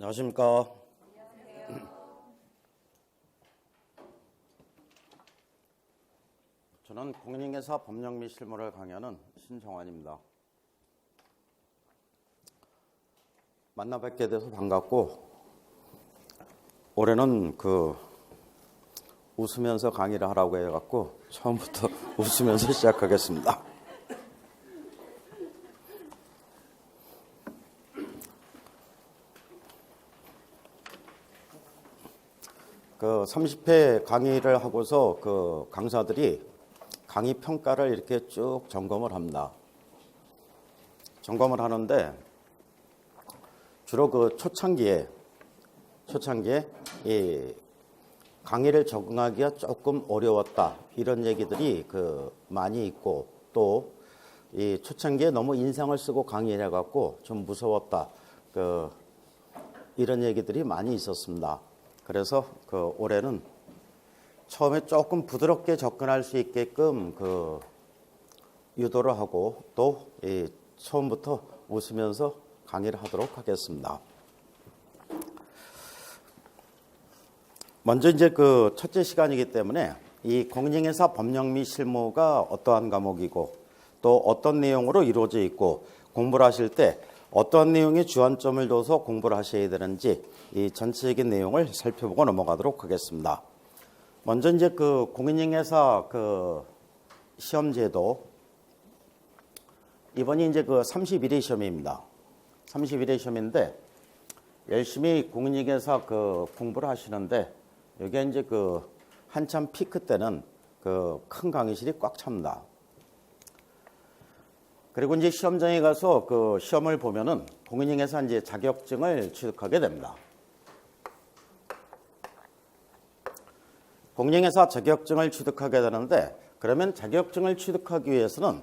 안녕하십니까. 저는 공인중개사 법령 및 실무를 강의하는 신정환입니다. 만나 뵙게 돼서 반갑고, 올해는 웃으면서 강의를 하라고 해갖고 처음부터 웃으면서 시작하겠습니다. 30회 강의를 하고서 강사들이 강의 평가를 이렇게 쭉 점검을 합니다. 점검을 하는데 주로 초창기에 이 강의를 적응하기가 조금 어려웠다, 이런 얘기들이 많이 있고, 또 이 초창기에 너무 인상을 쓰고 강의를 해갖고 좀 무서웠다, 이런 얘기들이 많이 있었습니다. 그래서 올해는 처음에 조금 부드럽게 접근할 수 있게끔 유도를 하고, 또 처음부터 웃으면서 강의를 하도록 하겠습니다. 먼저 이제 첫째 시간이기 때문에 이 공인중개사 법령 및 실무가 어떠한 과목이고, 또 어떤 내용으로 이루어져 있고, 공부를 하실 때 어떠한 내용에 주안점을 둬서 공부를 하셔야 되는지, 이 전체적인 내용을 살펴보고 넘어가도록 하겠습니다. 먼저 이제 공인중개사 시험제도, 이번이 이제 31회 시험입니다. 31회 시험인데 열심히 공인중개사 공부를 하시는데, 여기에 이제 한참 피크 때는 큰 강의실이 꽉 찹니다. 그리고 이제 시험장에 가서 시험을 보면은 공인중개사 이제 자격증을 취득하게 됩니다. 공인중개사 자격증을 취득하게 되는데, 그러면 자격증을 취득하기 위해서는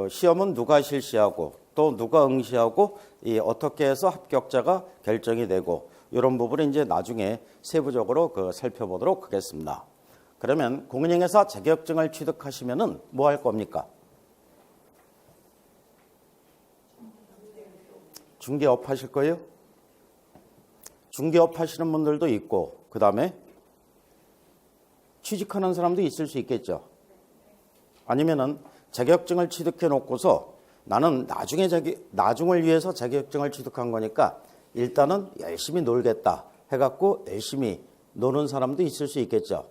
시험은 누가 실시하고, 또 누가 응시하고, 어떻게 해서 합격자가 결정이 되고, 이런 부분을 이제 나중에 세부적으로 살펴보도록 하겠습니다. 그러면 공인중개사 자격증을 취득하시면은 뭐 할 겁니까? 중개업 하실 거예요? 중개업 하시는 분들도 있고, 그 다음에 취직하는 사람도 있을 수 있겠죠. 아니면은 자격증을 취득해 놓고서 나는 나중을 위해서 자격증을 취득한 거니까 일단은 열심히 놀겠다 해갖고 열심히 노는 사람도 있을 수 있겠죠.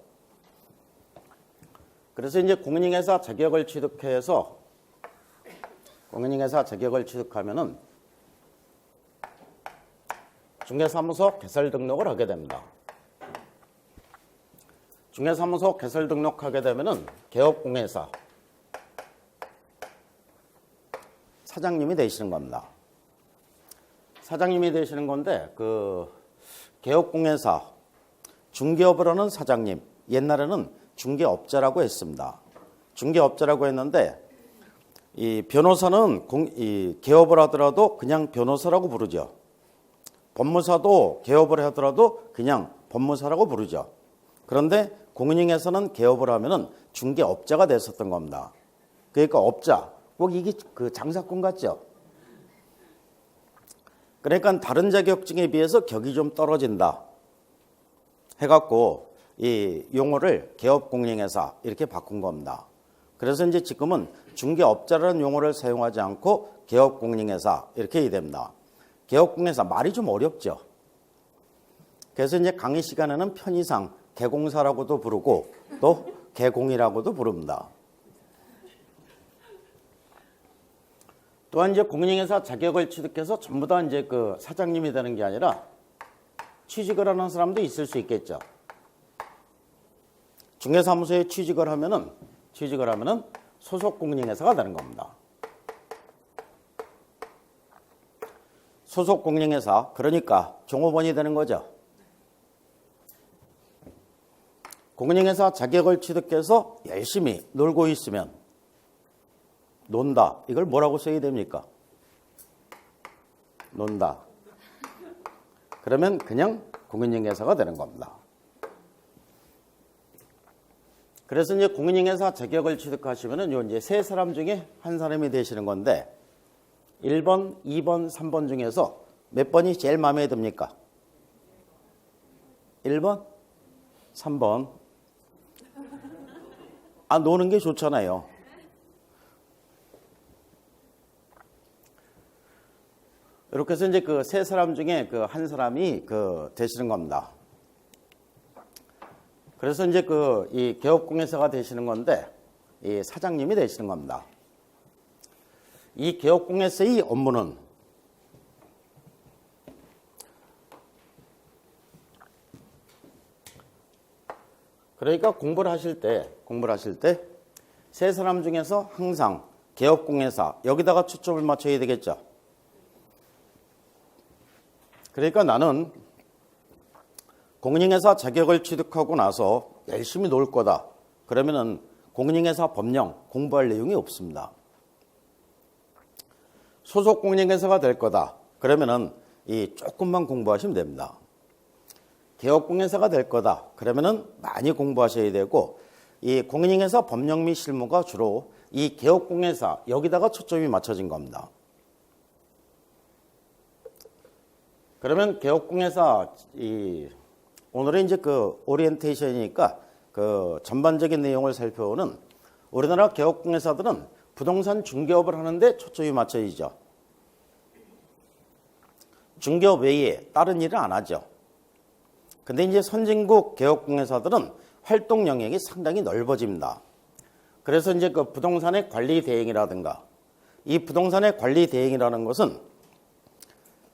그래서 이제 공인중개사 자격을 취득하면은 중개사무소 개설 등록을 하게 됩니다. 중개사무소 개설 등록하게 되면은 개업공개사 사장님이 되시는 겁니다. 사장님이 되시는 건데, 개업공개사, 중개업을 하는 사장님, 옛날에는 중개업자라고 했습니다. 중개업자라고 했는데, 이 변호사는 개업을 하더라도 그냥 변호사라고 부르죠. 법무사도 개업을 하더라도 그냥 법무사라고 부르죠. 그런데 공인중개사는 개업을 하면은 중개업자가 됐었던 겁니다. 그러니까 업자, 꼭 이게 장사꾼 같죠? 그러니까 다른 자격증에 비해서 격이 좀 떨어진다 해갖고 이 용어를 개업공인중개사 이렇게 바꾼 겁니다. 그래서 이제 지금은 중개업자라는 용어를 사용하지 않고 개업공인중개사 이렇게 됩니다. 개업공개사 말이 좀 어렵죠. 그래서 이제 강의 시간에는 편의상 개공사라고도 부르고, 또 개공이라고도 부릅니다. 또한 이제 공인중개사 자격을 취득해서 전부 다 이제 사장님이 되는 게 아니라 취직을 하는 사람도 있을 수 있겠죠. 중개사무소에 취직을 하면은 소속 공인중개사가 되는 겁니다. 소속 공인중개사, 그러니까 종업원이 되는 거죠. 공인중개사 자격을 취득해서 열심히 놀고 있으면, 논다, 이걸 뭐라고 써야 됩니까? 논다. 그러면 그냥 공인중개사가 되는 겁니다. 그래서 이제 공인중개사 자격을 취득하시면은 요 이제 세 사람 중에 한 사람이 되시는 건데, 1번, 2번, 3번 중에서 몇 번이 제일 마음에 듭니까? 1번? 3번? 아, 노는 게 좋잖아요. 이렇게 해서 이제 그 세 사람 중에 그 한 사람이 되시는 겁니다. 그래서 이제 이 개업공예사가 되시는 건데, 이 사장님이 되시는 겁니다. 이 개업공예사의 업무는 그러니까 공부를 하실 때 세 사람 중에서 항상 개업공예사 여기다가 초점을 맞춰야 되겠죠. 그러니까 나는 공인중개사 자격을 취득하고 나서 열심히 놀 거다. 그러면은 공인중개사 법령 공부할 내용이 없습니다. 소속 공인중개사가 될 거다. 그러면은 이 조금만 공부하시면 됩니다. 개업공예사가 될 거다. 그러면은 많이 공부하셔야 되고, 이 공인중개사 법령 및 실무가 주로 이 개업공예사 여기다가 초점이 맞춰진 겁니다. 그러면 개업공예사 오늘은 이제 오리엔테이션이니까 전반적인 내용을 살펴보는 우리나라 개업공예사들은 부동산 중개업을 하는데 초점이 맞춰지죠. 중개업 외에 다른 일을 안 하죠. 근데 이제 선진국 개업공예사들은 활동 영역이 상당히 넓어집니다. 그래서 이제 부동산의 관리 대행이라든가, 이 부동산의 관리 대행이라는 것은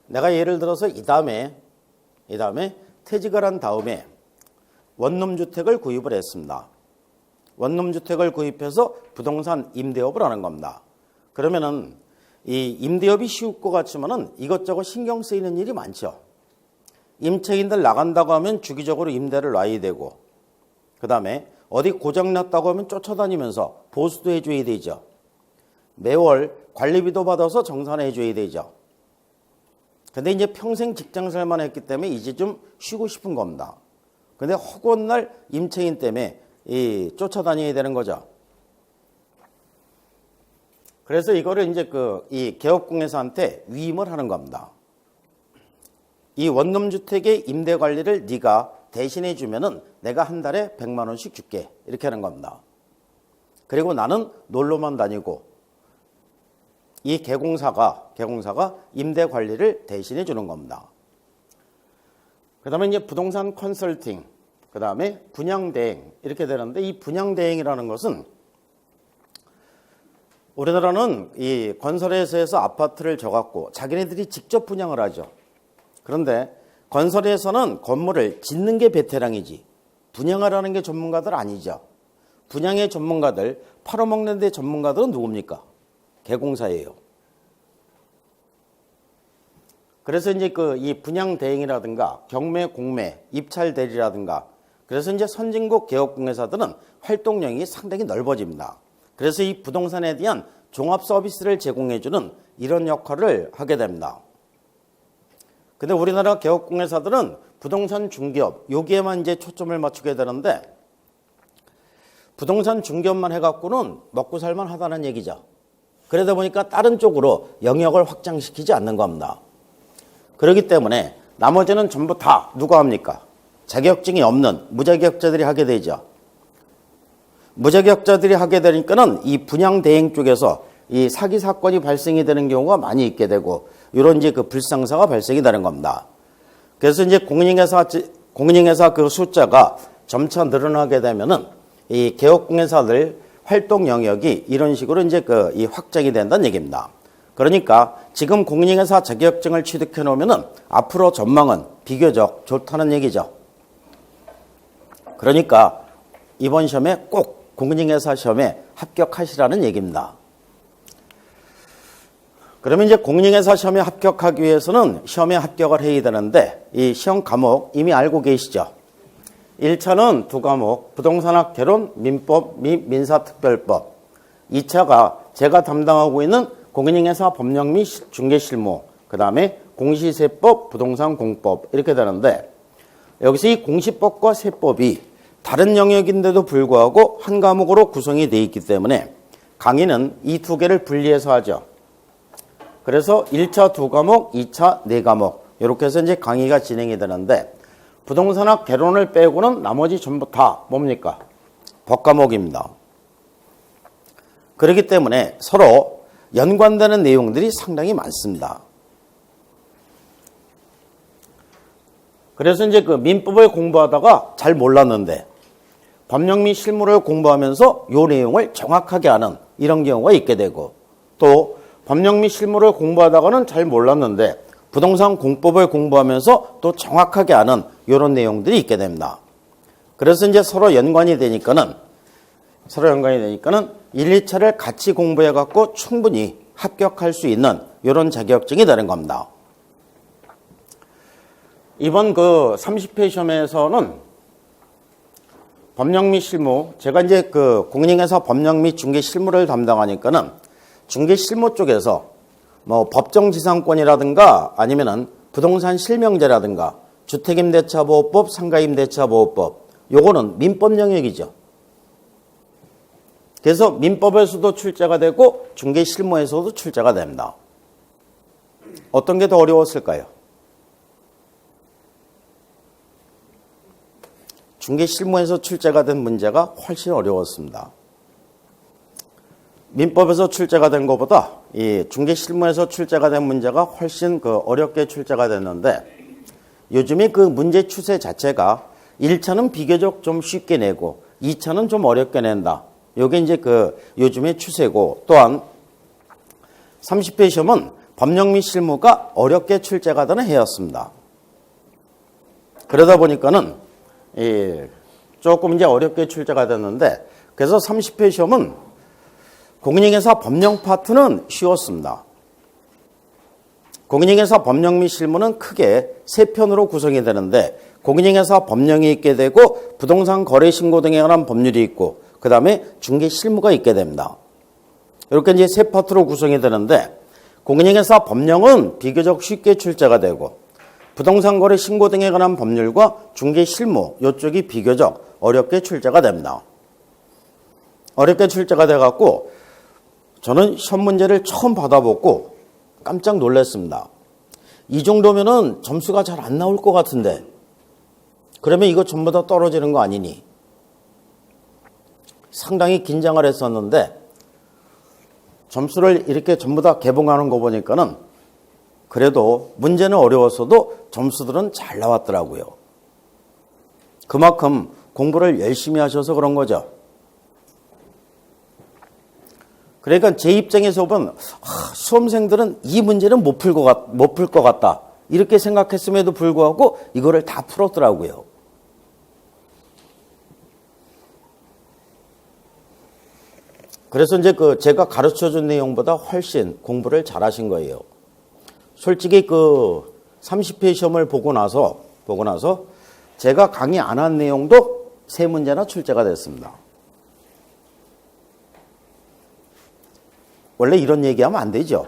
내가 예를 들어서 이 다음에 퇴직을 한 다음에 원룸주택을 구입을 했습니다. 원룸주택을 구입해서 부동산 임대업을 하는 겁니다. 그러면은 이 임대업이 쉬울 것 같지만은 이것저것 신경 쓰이는 일이 많죠. 임차인들 나간다고 하면 주기적으로 임대를 놔야 되고, 그 다음에 어디 고장났다고 하면 쫓아다니면서 보수도 해줘야 되죠. 매월 관리비도 받아서 정산해 줘야 되죠. 근데 이제 평생 직장생활만 했기 때문에 이제 좀 쉬고 싶은 겁니다. 근데 허구한 날 임차인 때문에 쫓아다녀야 되는 거죠. 그래서 이거를 이제 이 개업공예사한테 위임을 하는 겁니다. 이 원룸주택의 임대 관리를 네가 대신해 주면은 내가 한 달에 100만 원씩 줄게. 이렇게 하는 겁니다. 그리고 나는 놀러만 다니고 이 개공사가 임대 관리를 대신해 주는 겁니다. 그 다음에 이제 부동산 컨설팅, 그 다음에 분양대행 이렇게 되는데, 이 분양대행이라는 것은 우리나라는 이 건설회사에서 아파트를 져갖고 자기네들이 직접 분양을 하죠. 그런데 건설회사는 건물을 짓는 게 베테랑이지 분양을 하는 게 전문가들 아니죠. 분양의 전문가들, 팔아먹는 데 전문가들은 누굽니까? 개공사예요. 그래서 이제 이 분양 대행이라든가 경매, 공매, 입찰 대리라든가, 그래서 이제 선진국 개업공예사들은 활동량이 상당히 넓어집니다. 그래서 이 부동산에 대한 종합 서비스를 제공해주는 이런 역할을 하게 됩니다. 근데 우리나라 개업공예사들은 부동산 중개업 여기에만 이제 초점을 맞추게 되는데, 부동산 중개업만 해갖고는 먹고 살만 하다는 얘기죠. 그러다 보니까 다른 쪽으로 영역을 확장시키지 않는 겁니다. 그렇기 때문에 나머지는 전부 다 누가 합니까? 자격증이 없는 무자격자들이 하게 되죠. 무자격자들이 하게 되니까는 이 분양 대행 쪽에서 이 사기 사건이 발생이 되는 경우가 많이 있게 되고, 이런 이제 불상사가 발생이 되는 겁니다. 그래서 이제 공인중개사 숫자가 점차 늘어나게 되면은 이 개업공예사들 활동 영역이 이런 식으로 이제 이 확장이 된다는 얘기입니다. 그러니까 지금 공인중개사 자격증을 취득해 놓으면은 앞으로 전망은 비교적 좋다는 얘기죠. 그러니까 이번 시험에 꼭 공인중개사 시험에 합격하시라는 얘기입니다. 그러면 이제 공인중개사 시험에 합격하기 위해서는 시험에 합격을 해야 되는데, 이 시험 과목 이미 알고 계시죠? 1차는 두 과목, 부동산학 개론, 민법 및 민사특별법. 2차가 제가 담당하고 있는 공인중개사 법령 및 중개실무, 그 다음에 공시세법, 부동산 공법 이렇게 되는데, 여기서 이 공시법과 세법이 다른 영역인데도 불구하고 한 과목으로 구성이 되어 있기 때문에 강의는 이 두 개를 분리해서 하죠. 그래서 1차 2과목, 2차 4과목 이렇게 해서 이제 강의가 진행이 되는데 부동산학 개론을 빼고는 나머지 전부 다 뭡니까? 법과목입니다. 그렇기 때문에 서로 연관되는 내용들이 상당히 많습니다. 그래서 이제 그 민법을 공부하다가 잘 몰랐는데 법령 및 실무를 공부하면서 이 내용을 정확하게 아는 이런 경우가 있게 되고, 또 법령 및 실무를 공부하다가는 잘 몰랐는데 부동산 공법을 공부하면서 또 정확하게 아는 이런 내용들이 있게 됩니다. 그래서 이제 서로 연관이 되니까는 1, 2차를 같이 공부해 갖고 충분히 합격할 수 있는 이런 자격증이 되는 겁니다. 이번 그 30회 시험에서는 법령 및 실무, 제가 이제 그 공인중개사 법령 및 중개 실무를 담당하니까는 중개 실무 쪽에서 뭐 법정지상권이라든가 아니면은 부동산 실명제라든가 주택임대차보호법, 상가임대차보호법, 요거는 민법 영역이죠. 그래서 민법에서도 출제가 되고 중개 실무에서도 출제가 됩니다. 어떤 게 더 어려웠을까요? 중개 실무에서 출제가 된 문제가 훨씬 어려웠습니다. 민법에서 출제가 된 것보다 이 중개 실무에서 출제가 된 문제가 훨씬 그 어렵게 출제가 됐는데, 요즘에 그 문제 추세 자체가 1차는 비교적 좀 쉽게 내고 2차는 좀 어렵게 낸다. 요게 이제 그 요즘의 추세고, 또한 30회 시험은 법령 및 실무가 어렵게 출제가 되는 해였습니다. 그러다 보니까는 조금 이제 어렵게 출제가 됐는데, 그래서 30회 시험은 공인중개사 법령 파트는 쉬웠습니다. 공인중개사 법령 및 실무는 크게 3편으로 구성이 되는데, 공인중개사 법령이 있게 되고 부동산 거래 신고 등에 관한 법률이 있고 그 다음에 중개 실무가 있게 됩니다. 이렇게 이제 3파트로 구성이 되는데, 공인중개사 법령은 비교적 쉽게 출제가 되고 부동산 거래 신고 등에 관한 법률과 중개 실무 이쪽이 비교적 어렵게 출제가 됩니다. 어렵게 출제가 돼갖고 저는 시험 문제를 처음 받아보고 깜짝 놀랐습니다. 이 정도면은 점수가 잘 안 나올 것 같은데, 그러면 이거 전부 다 떨어지는 거 아니니? 상당히 긴장을 했었는데 점수를 이렇게 전부 다 개봉하는 거 보니까는 그래도 문제는 어려웠어도 점수들은 잘 나왔더라고요. 그만큼 공부를 열심히 하셔서 그런 거죠. 그러니까 제 입장에서 보면 수험생들은 이 문제는 못 풀 것 같다 이렇게 생각했음에도 불구하고 이거를 다 풀었더라고요. 그래서 이제 그 제가 가르쳐준 내용보다 훨씬 공부를 잘하신 거예요. 솔직히 그 30회 시험을 보고 나서 제가 강의 안 한 내용도 3문제나 출제가 됐습니다. 원래 이런 얘기하면 안 되죠.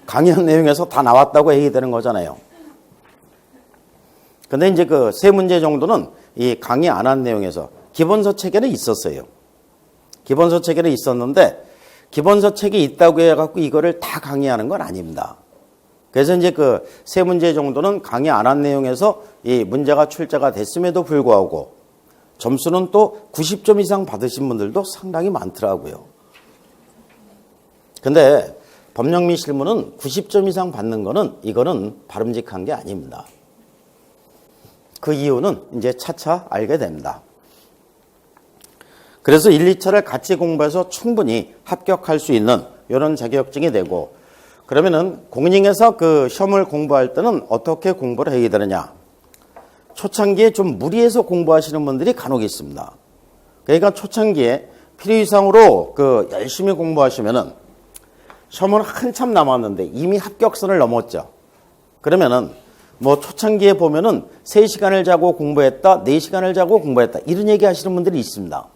강의한 내용에서 다 나왔다고 얘기되는 거잖아요. 근데 이제 그 3문제 정도는 이 강의 안 한 내용에서 기본서 책에는 있었어요. 기본서 책에는 있었는데 기본서 책이 있다고 해갖고 이거를 다 강의하는 건 아닙니다. 그래서 이제 그 3문제 정도는 강의 안 한 내용에서 이 문제가 출제가 됐음에도 불구하고 점수는 또 90점 이상 받으신 분들도 상당히 많더라고요. 근데 법령 및 실무는 90점 이상 받는 거는 이거는 바람직한 게 아닙니다. 그 이유는 이제 차차 알게 됩니다. 그래서 1, 2차를 같이 공부해서 충분히 합격할 수 있는 이런 자격증이 되고, 그러면은 공인중개사 그 시험을 공부할 때는 어떻게 공부를 해야 되느냐? 초창기에 좀 무리해서 공부하시는 분들이 간혹 있습니다. 그러니까 초창기에 필요 이상으로 그 열심히 공부하시면은 시험은 한참 남았는데 이미 합격선을 넘었죠. 그러면은 뭐 초창기에 보면은 3시간을 자고 공부했다, 4시간을 자고 공부했다 이런 얘기 하시는 분들이 있습니다.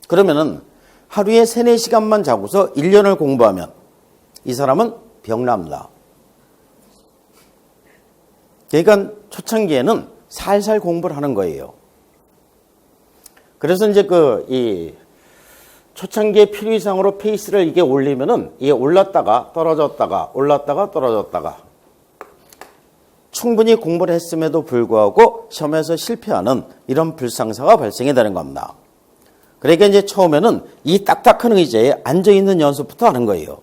그러면은 하루에 3, 4시간만 자고서 1년을 공부하면 이 사람은 병납니다. 그러니까 초창기에는 살살 공부를 하는 거예요. 그래서 이제 초창기에 필요 이상으로 페이스를 이게 올리면은 이게 올랐다가 떨어졌다가 올랐다가 떨어졌다가 충분히 공부를 했음에도 불구하고 시험에서 실패하는 이런 불상사가 발생이 되는 겁니다. 그러니까 이제 처음에는 이 딱딱한 의자에 앉아있는 연습부터 하는 거예요.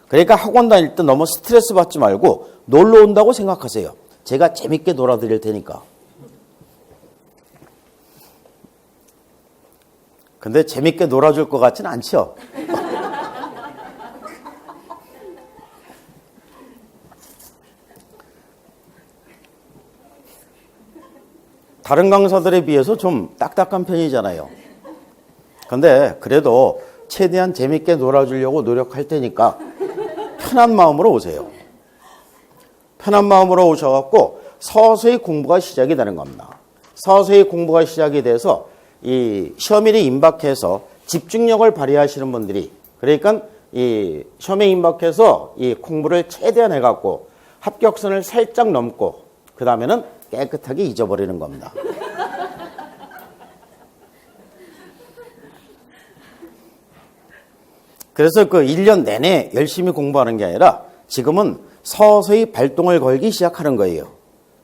그러니까 학원 다닐 때 너무 스트레스 받지 말고 놀러 온다고 생각하세요. 제가 재밌게 놀아드릴 테니까. 근데 재밌게 놀아줄 것 같지는 않죠? 다른 강사들에 비해서 좀 딱딱한 편이잖아요. 근데 그래도 최대한 재밌게 놀아주려고 노력할 테니까 편한 마음으로 오세요. 편한 마음으로 오셔갖고 서서히 공부가 시작이 되는 겁니다. 서서히 공부가 시작이 돼서 이 시험일에 임박해서 집중력을 발휘하시는 분들이, 그러니까 이 시험에 임박해서 이 공부를 최대한 해갖고 합격선을 살짝 넘고 그 다음에는 깨끗하게 잊어버리는 겁니다. 그래서 그 1년 내내 열심히 공부하는 게 아니라 지금은 서서히 발동을 걸기 시작하는 거예요.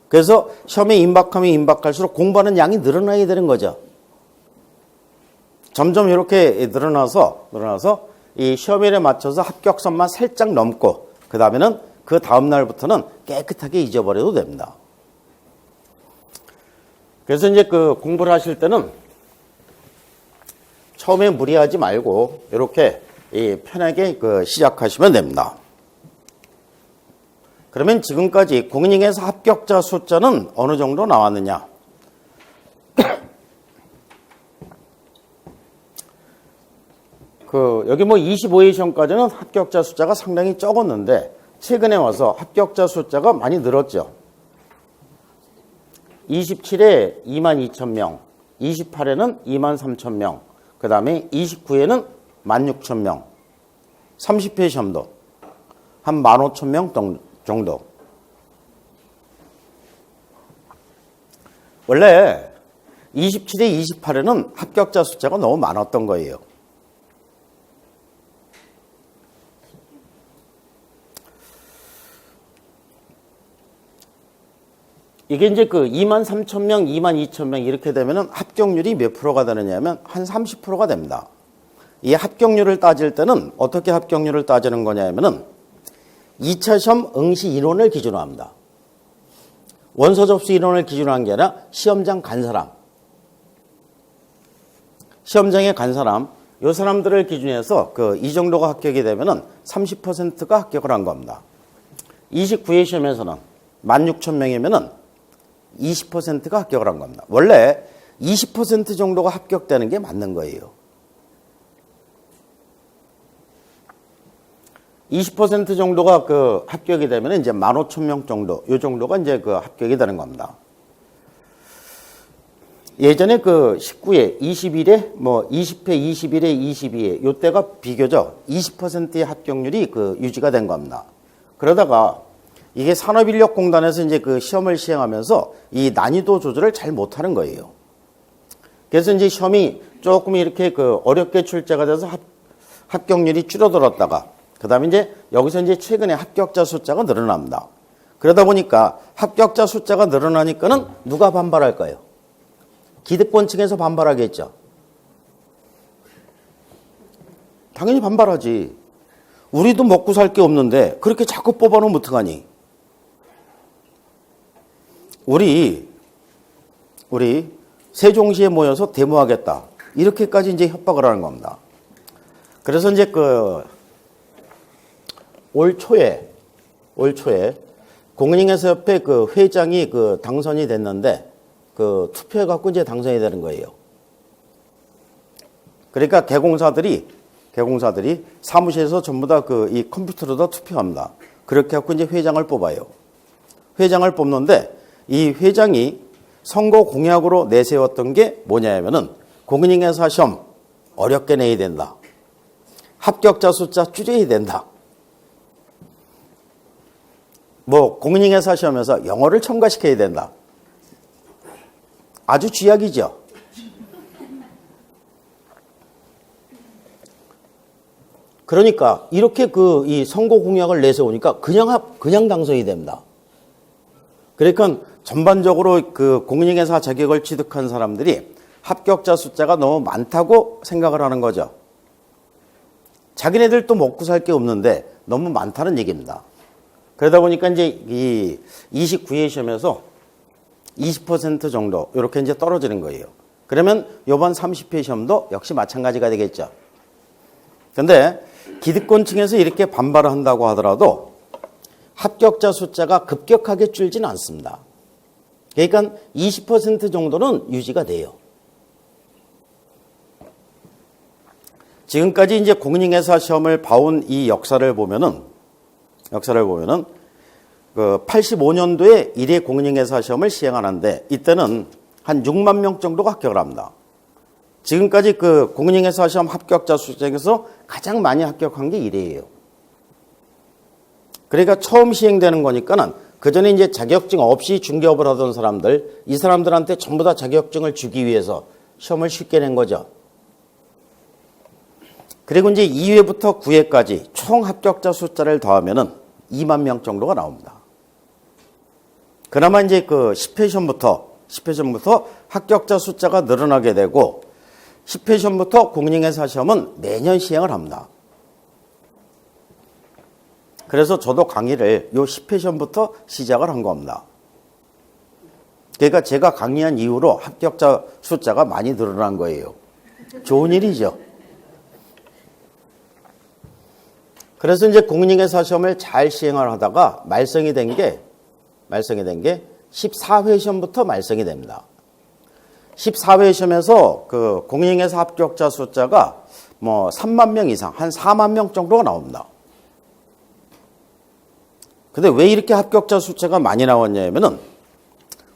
그래서 시험에 임박하면 임박할수록 공부하는 양이 늘어나야 되는 거죠. 점점 이렇게 늘어나서 이 시험일에 맞춰서 합격선만 살짝 넘고 그 다음에는 그 다음 날부터는 깨끗하게 잊어버려도 됩니다. 그래서 이제 그 공부를 하실 때는 처음에 무리하지 말고 이렇게 편하게 그 시작하시면 됩니다. 그러면 지금까지 공인중개사 합격자 숫자는 어느 정도 나왔느냐? 여기 뭐 25회 시험까지는 합격자 숫자가 상당히 적었는데 최근에 와서 합격자 숫자가 많이 늘었죠. 27에 22,000명, 28에는 23,000명, 그 다음에 29에는 16,000명, 30회 시험도 한 15,000명 정도. 원래 27에 28에는 합격자 숫자가 너무 많았던 거예요. 이게 이제 그 23,000명, 22,000명 이렇게 되면은 합격률이 몇 프로가 되느냐면 한 30%가 됩니다. 이 합격률을 따질 때는 어떻게 합격률을 따지는 거냐면은 2차 시험 응시 인원을 기준으로 합니다. 원서 접수 인원을 기준으로 한 게 아니라 시험장 간 사람. 시험장에 간 사람, 이 사람들을 기준해서 이 정도가 합격이 되면은 30%가 합격을 한 겁니다. 29회 시험에서는 16,000명이면은 20%가 합격을 한 겁니다. 원래 20% 정도가 합격되는 게 맞는 거예요. 20% 정도가 그 합격이 되면 이제 15,000명 정도, 요 정도가 이제 그 합격이 되는 겁니다. 예전에 그 19회, 21회, 뭐 20회, 21회, 22회, 요 때가 비교적 20%의 합격률이 그 유지가 된 겁니다. 그러다가 이게 산업인력공단에서 이제 그 시험을 시행하면서 이 난이도 조절을 잘 못하는 거예요. 그래서 이제 시험이 조금 이렇게 그 어렵게 출제가 돼서 합격률이 줄어들었다가 그 다음에 이제 여기서 이제 최근에 합격자 숫자가 늘어납니다. 그러다 보니까 합격자 숫자가 늘어나니까는 누가 반발할까요? 기득권층에서 반발하겠죠. 당연히 반발하지. 우리도 먹고 살 게 없는데 그렇게 자꾸 뽑아놓으면 어떡하니? 우리 세종시에 모여서 데모하겠다. 이렇게까지 이제 협박을 하는 겁니다. 그래서 이제 올 초에 공인중개사협회 그 회장이 그 당선이 됐는데 그 투표해갖고 이제 당선이 되는 거예요. 그러니까 개공사들이 사무실에서 전부 다 이 컴퓨터로 다 투표합니다. 그렇게 해갖고 이제 회장을 뽑아요. 회장을 뽑는데 이 회장이 선거 공약으로 내세웠던 게 뭐냐면은 공인중개사 시험 어렵게 내야 된다. 합격자 숫자 줄여야 된다. 뭐 공인중개사 시험에서 영어를 첨가시켜야 된다. 아주 쥐약이죠. 그러니까 이렇게 이 선거 공약을 내세우니까 그냥 당선이 됩니다. 그러니까 전반적으로 그 공인중개사 자격을 취득한 사람들이 합격자 숫자가 너무 많다고 생각을 하는 거죠. 자기네들도 먹고 살 게 없는데 너무 많다는 얘기입니다. 그러다 보니까 이제 이 29회 시험에서 20% 정도 이렇게 이제 떨어지는 거예요. 그러면 이번 30회 시험도 역시 마찬가지가 되겠죠. 근데 기득권층에서 이렇게 반발을 한다고 하더라도 합격자 숫자가 급격하게 줄지는 않습니다. 그러니까 20% 정도는 유지가 돼요. 지금까지 이제 공인중개사 시험을 봐온 이 역사를 보면은 그 85년도에 1회 공인중개사 시험을 시행하는데 이때는 한 6만 명 정도가 합격을 합니다. 지금까지 그 공인중개사 시험 합격자 수 중에서 가장 많이 합격한 게 1회예요. 그러니까 처음 시행되는 거니까는 그 전에 이제 자격증 없이 중개업을 하던 사람들, 이 사람들한테 전부 다 자격증을 주기 위해서 시험을 쉽게 낸 거죠. 그리고 이제 2회부터 9회까지 총 합격자 숫자를 더하면은 2만 명 정도가 나옵니다. 그나마 이제 그 10회 시험부터 합격자 숫자가 늘어나게 되고 10회 시험부터 공인중개사 시험은 매년 시행을 합니다. 그래서 저도 강의를 요 10회 시험부터 시작을 한 겁니다. 그러니까 제가 강의한 이후로 합격자 숫자가 많이 늘어난 거예요. 좋은 일이죠. 그래서 이제 공인중개사 시험을 잘 시행을 하다가 말썽이 된 게 14회 시험부터 말썽이 됩니다. 14회 시험에서 그 공인중개사 합격자 숫자가 뭐 3만 명 이상, 한 4만 명 정도가 나옵니다. 근데 왜 이렇게 합격자 숫자가 많이 나왔냐면은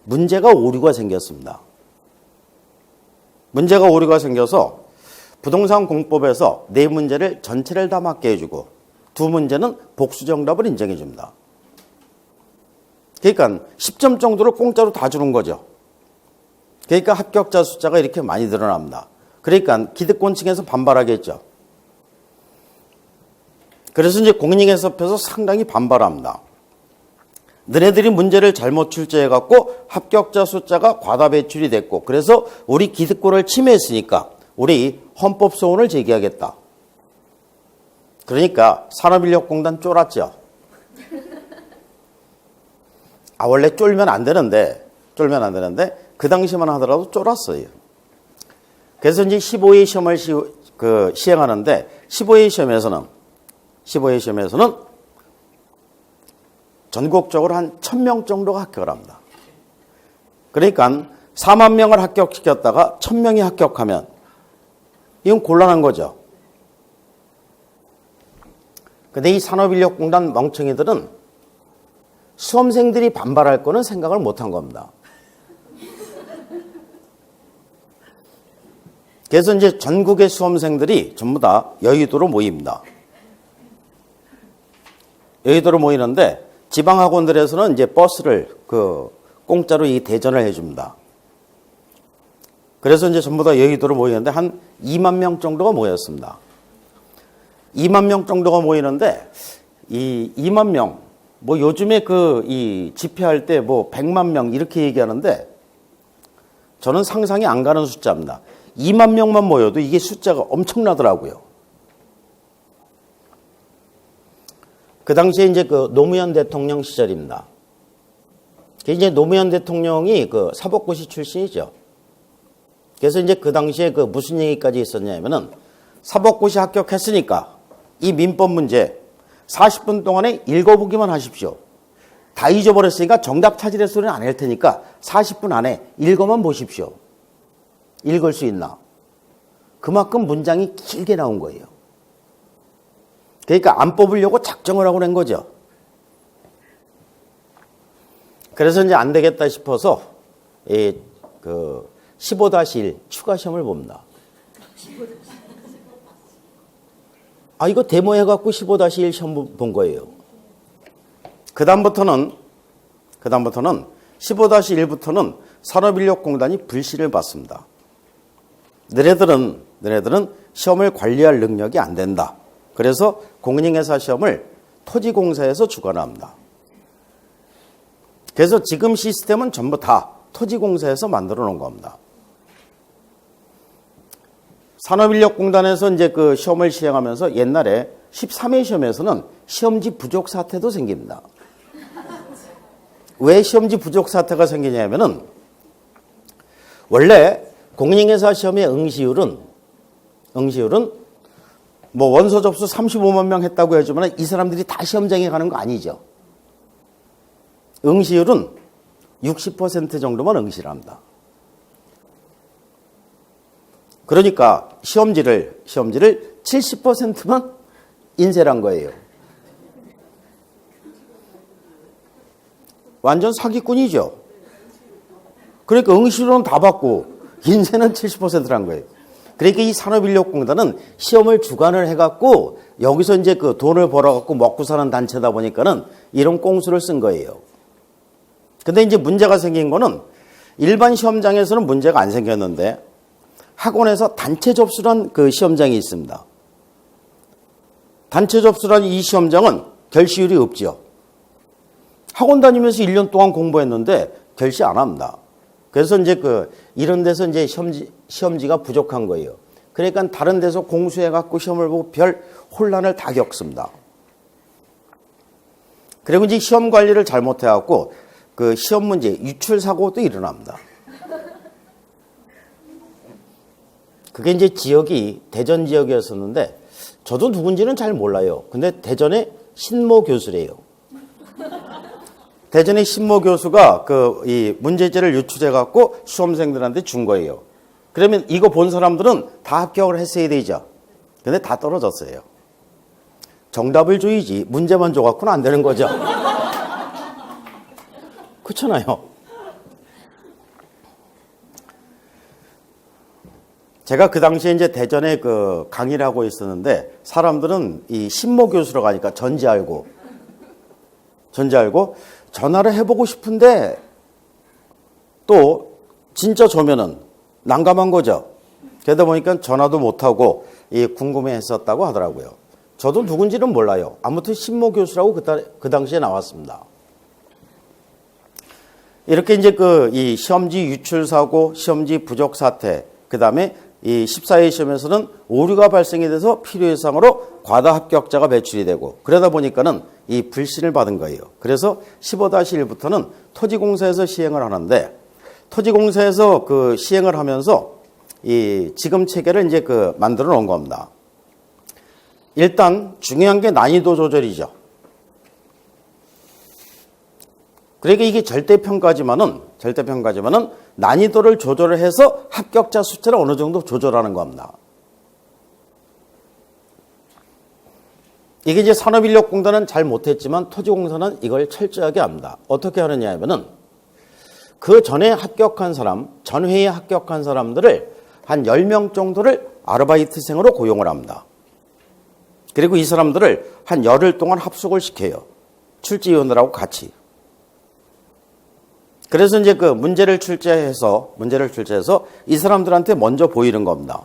문제가 오류가 생겼습니다. 문제가 오류가 생겨서 부동산 공법에서 4문제를 전체를 다 맞게 해주고 2문제는 복수 정답을 인정해 줍니다. 그러니까 10점 정도를 공짜로 다 주는 거죠. 그러니까 합격자 숫자가 이렇게 많이 늘어납니다. 그러니까 기득권층에서 반발하겠죠. 그래서 이제 공인중개사협회에서 상당히 반발합니다. 너네들이 문제를 잘못 출제해갖고 합격자 숫자가 과다 배출이 됐고 그래서 우리 기득권을 침해했으니까 우리 헌법 소원을 제기하겠다. 그러니까 산업인력공단 쫄았죠. 원래 쫄면 안 되는데 그 당시만 하더라도 쫄았어요. 그래서 이제 15회 시험을 시행하는데 15회 시험에서는 전국적으로 한 1000명 정도가 합격을 합니다. 그러니까 4만 명을 합격시켰다가 1000명이 합격하면 이건 곤란한 거죠. 근데 이 산업인력공단 멍청이들은 수험생들이 반발할 거는 생각을 못한 겁니다. 그래서 이제 전국의 수험생들이 전부 다 여의도로 모입니다. 여의도로 모이는데 지방학원들에서는 이제 버스를 공짜로 이 대전을 해줍니다. 그래서 이제 전부 다 여의도로 모이는데 한 2만 명 정도가 모였습니다. 2만 명 정도가 모이는데 이 2만 명, 뭐 요즘에 이 집회할 때 뭐 100만 명 이렇게 얘기하는데 저는 상상이 안 가는 숫자입니다. 2만 명만 모여도 이게 숫자가 엄청나더라고요. 그 당시에 이제 노무현 대통령 시절입니다. 이제 노무현 대통령이 사법고시 출신이죠. 그래서 이제 그 당시에 무슨 얘기까지 있었냐면은 사법고시 합격했으니까 이 민법 문제 40분 동안에 읽어보기만 하십시오. 다 잊어버렸으니까 정답 찾으래 소리는 안 할 테니까 40분 안에 읽어만 보십시오. 읽을 수 있나? 그만큼 문장이 길게 나온 거예요. 그러니까 안 뽑으려고 작정을 하고 낸 거죠. 그래서 이제 안 되겠다 싶어서 15-1 추가 시험을 봅니다. 이거 데모해갖고 15-1 시험 본 거예요. 그 다음부터는 15-1부터는 산업인력공단이 불시를 받습니다. 너네들은 시험을 관리할 능력이 안 된다. 그래서 공인중개사 시험을 토지공사에서 주관합니다. 그래서 지금 시스템은 전부 다 토지공사에서 만들어 놓은 겁니다. 산업인력공단에서 이제 그 시험을 시행하면서 옛날에 13회 시험에서는 시험지 부족 사태도 생깁니다. 왜 시험지 부족 사태가 생기냐면은 원래 공인중개사 시험의 응시율은 뭐 원서 접수 35만 명 했다고 하지만 이 사람들이 다 시험장에 가는 거 아니죠. 응시율은 60% 정도만 응시를 합니다. 그러니까 시험지를 70%만 인쇄를 한 거예요. 완전 사기꾼이죠. 그러니까 응시료는 다 받고 인쇄는 70%란 거예요. 그러니까 이 산업인력공단은 시험을 주관을 해갖고 여기서 이제 그 돈을 벌어갖고 먹고 사는 단체다 보니까는 이런 꽁수를 쓴 거예요. 근데 이제 문제가 생긴 거는 일반 시험장에서는 문제가 안 생겼는데 학원에서 단체 접수란 그 시험장이 있습니다. 단체 접수란 이 시험장은 결시율이 없죠. 학원 다니면서 1년 동안 공부했는데 결시 안 합니다. 그래서 이제 이런 데서 이제 시험지가 부족한 거예요. 그러니까 다른 데서 공수해갖고 시험을 보고 별 혼란을 다 겪습니다. 그리고 이제 시험 관리를 잘못해갖고 그 시험 문제 유출 사고도 일어납니다. 그게 이제 지역이 대전 지역이었었는데 저도 누군지는 잘 몰라요. 근데 대전의 신모 교수래요. 대전의 신모 교수가 이 문제지를 유출해 갖고 수험생들한테 준 거예요. 그러면 이거 본 사람들은 다 합격을 했어야 되죠. 근데 다 떨어졌어요. 정답을 줘야지 문제만 줘 갖고는 안 되는 거죠. 그렇잖아요. 제가 그 당시에 이제 대전에 그 강의를 하고 있었는데 사람들은 이 신모 교수로 가니까 전지 알고 전화를 해보고 싶은데 또 진짜 조면은 난감한 거죠. 그러다 보니까 전화도 못하고 궁금해 했었다고 하더라고요. 저도 누군지는 몰라요. 아무튼 신모 교수라고 그 당시에 나왔습니다. 이렇게 이제 이 시험지 유출 사고, 시험지 부족 사태, 그 다음에 이 14회 시험에서는 오류가 발생이 돼서 필요 이상으로 과다 합격자가 배출이 되고 그러다 보니까는 이 불신을 받은 거예요. 그래서 15-1부터는 토지공사에서 시행을 하는데 토지공사에서 그 시행을 하면서 이 지금 체계를 이제 만들어 놓은 겁니다. 일단 중요한 게 난이도 조절이죠. 그러니까 이게 절대평가지만은 난이도를 조절을 해서 합격자 숫자를 어느 정도 조절하는 겁니다. 이게 이제 산업인력공단은 잘 못했지만 토지공사는 이걸 철저하게 합니다. 어떻게 하느냐 하면은 그 전에 합격한 사람, 전회에 합격한 사람들을 한 10명 정도를 아르바이트생으로 고용을 합니다. 그리고 이 사람들을 한 열흘 동안 합숙을 시켜요. 출제위원들하고 같이. 그래서 이제 문제를 출제해서 이 사람들한테 먼저 보이는 겁니다.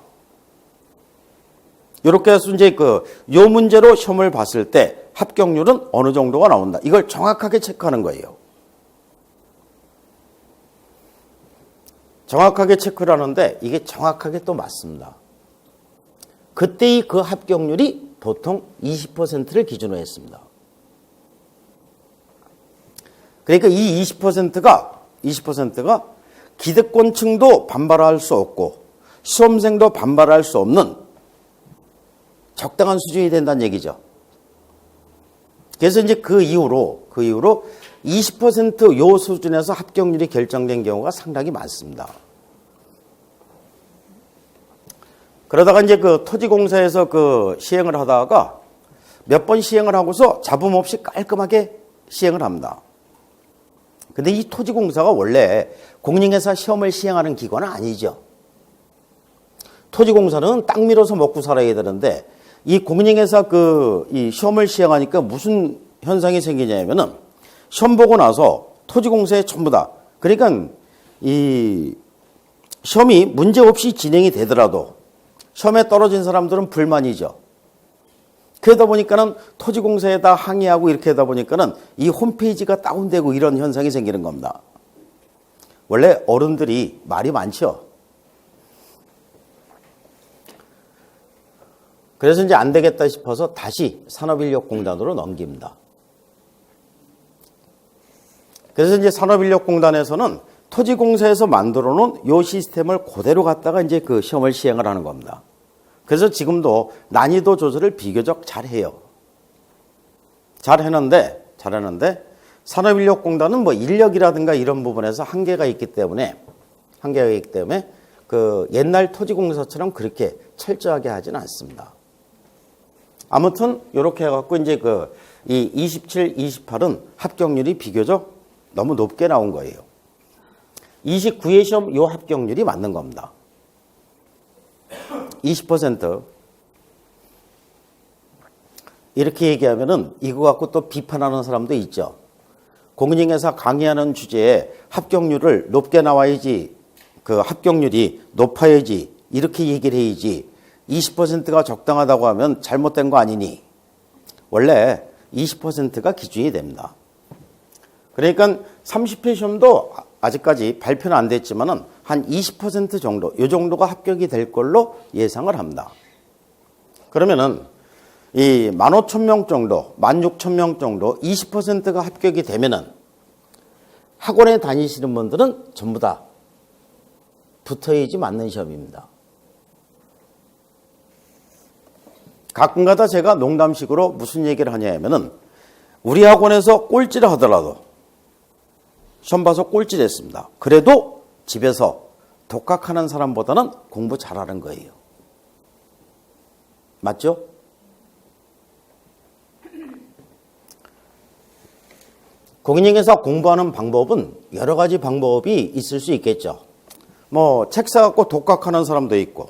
이렇게 해서 이제 요 문제로 시험을 봤을 때 합격률은 어느 정도가 나온다. 이걸 정확하게 체크하는 거예요. 정확하게 체크를 하는데 이게 정확하게 또 맞습니다. 그때의 그 합격률이 보통 20%를 기준으로 했습니다. 그러니까 이 20%가 기득권층도 반발할 수 없고 시험생도 반발할 수 없는 적당한 수준이 된다는 얘기죠. 그래서 이제 그 이후로 20% 수준에서 합격률이 결정된 경우가 상당히 많습니다. 그러다가 이제 토지공사에서 시행을 하다가 몇 번 시행을 하고서 잡음 없이 깔끔하게 시행을 합니다. 근데 이 토지공사가 원래 공인중개사 시험을 시행하는 기관은 아니죠. 토지공사는 땅 밀어서 먹고 살아야 되는데 이 공인중개사 이 시험을 시행하니까 무슨 현상이 생기냐면은 시험 보고 나서 토지공사에 전부 다 그러니까 이 시험이 문제 없이 진행이 되더라도 시험에 떨어진 사람들은 불만이죠. 그러다 보니까는 토지공사에다 항의하고 이렇게 하다 보니까는 이 홈페이지가 다운되고 이런 현상이 생기는 겁니다. 원래 어른들이 말이 많죠. 그래서 이제 안 되겠다 싶어서 다시 산업인력공단으로 넘깁니다. 그래서 이제 산업인력공단에서는 토지공사에서 만들어 놓은 요 시스템을 그대로 갖다가 이제 그 시험을 시행을 하는 겁니다. 그래서 지금도 난이도 조절을 비교적 잘해요. 잘했는데 산업인력공단은 뭐 인력이라든가 이런 부분에서 한계가 있기 때문에 그 옛날 토지공사처럼 그렇게 철저하게 하지는 않습니다. 아무튼 이렇게 해갖고 이제 이 27, 28은 합격률이 비교적 너무 높게 나온 거예요. 29회 시험 요 합격률이 맞는 겁니다. 20%. 이렇게 얘기하면은 이거 갖고 또 비판하는 사람도 있죠. 공인중개사 강의하는 주제에 합격률을 높게 나와야지, 그 합격률이 높아야지, 이렇게 얘기를 해야지. 20%가 적당하다고 하면 잘못된 거 아니니? 원래 20%가 기준이 됩니다. 그러니까 30회 시험도 아직까지 발표는 안 됐지만은 한 20% 정도, 이 정도가 합격이 될 걸로 예상을 합니다. 그러면은 이 15,000명 정도, 16,000명 정도 20%가 합격이 되면은 학원에 다니시는 분들은 전부 다 붙어야지 맞는 시험입니다. 가끔가다 제가 농담식으로 무슨 얘기를 하냐면은 우리 학원에서 꼴찌를 하더라도 시험 봐서 꼴찌됐습니다. 그래도 집에서 독학하는 사람보다는 공부 잘하는 거예요. 맞죠? 공인중개사 공부하는 방법은 여러 가지 방법이 있을 수 있겠죠. 뭐 책 사갖고 독학하는 사람도 있고,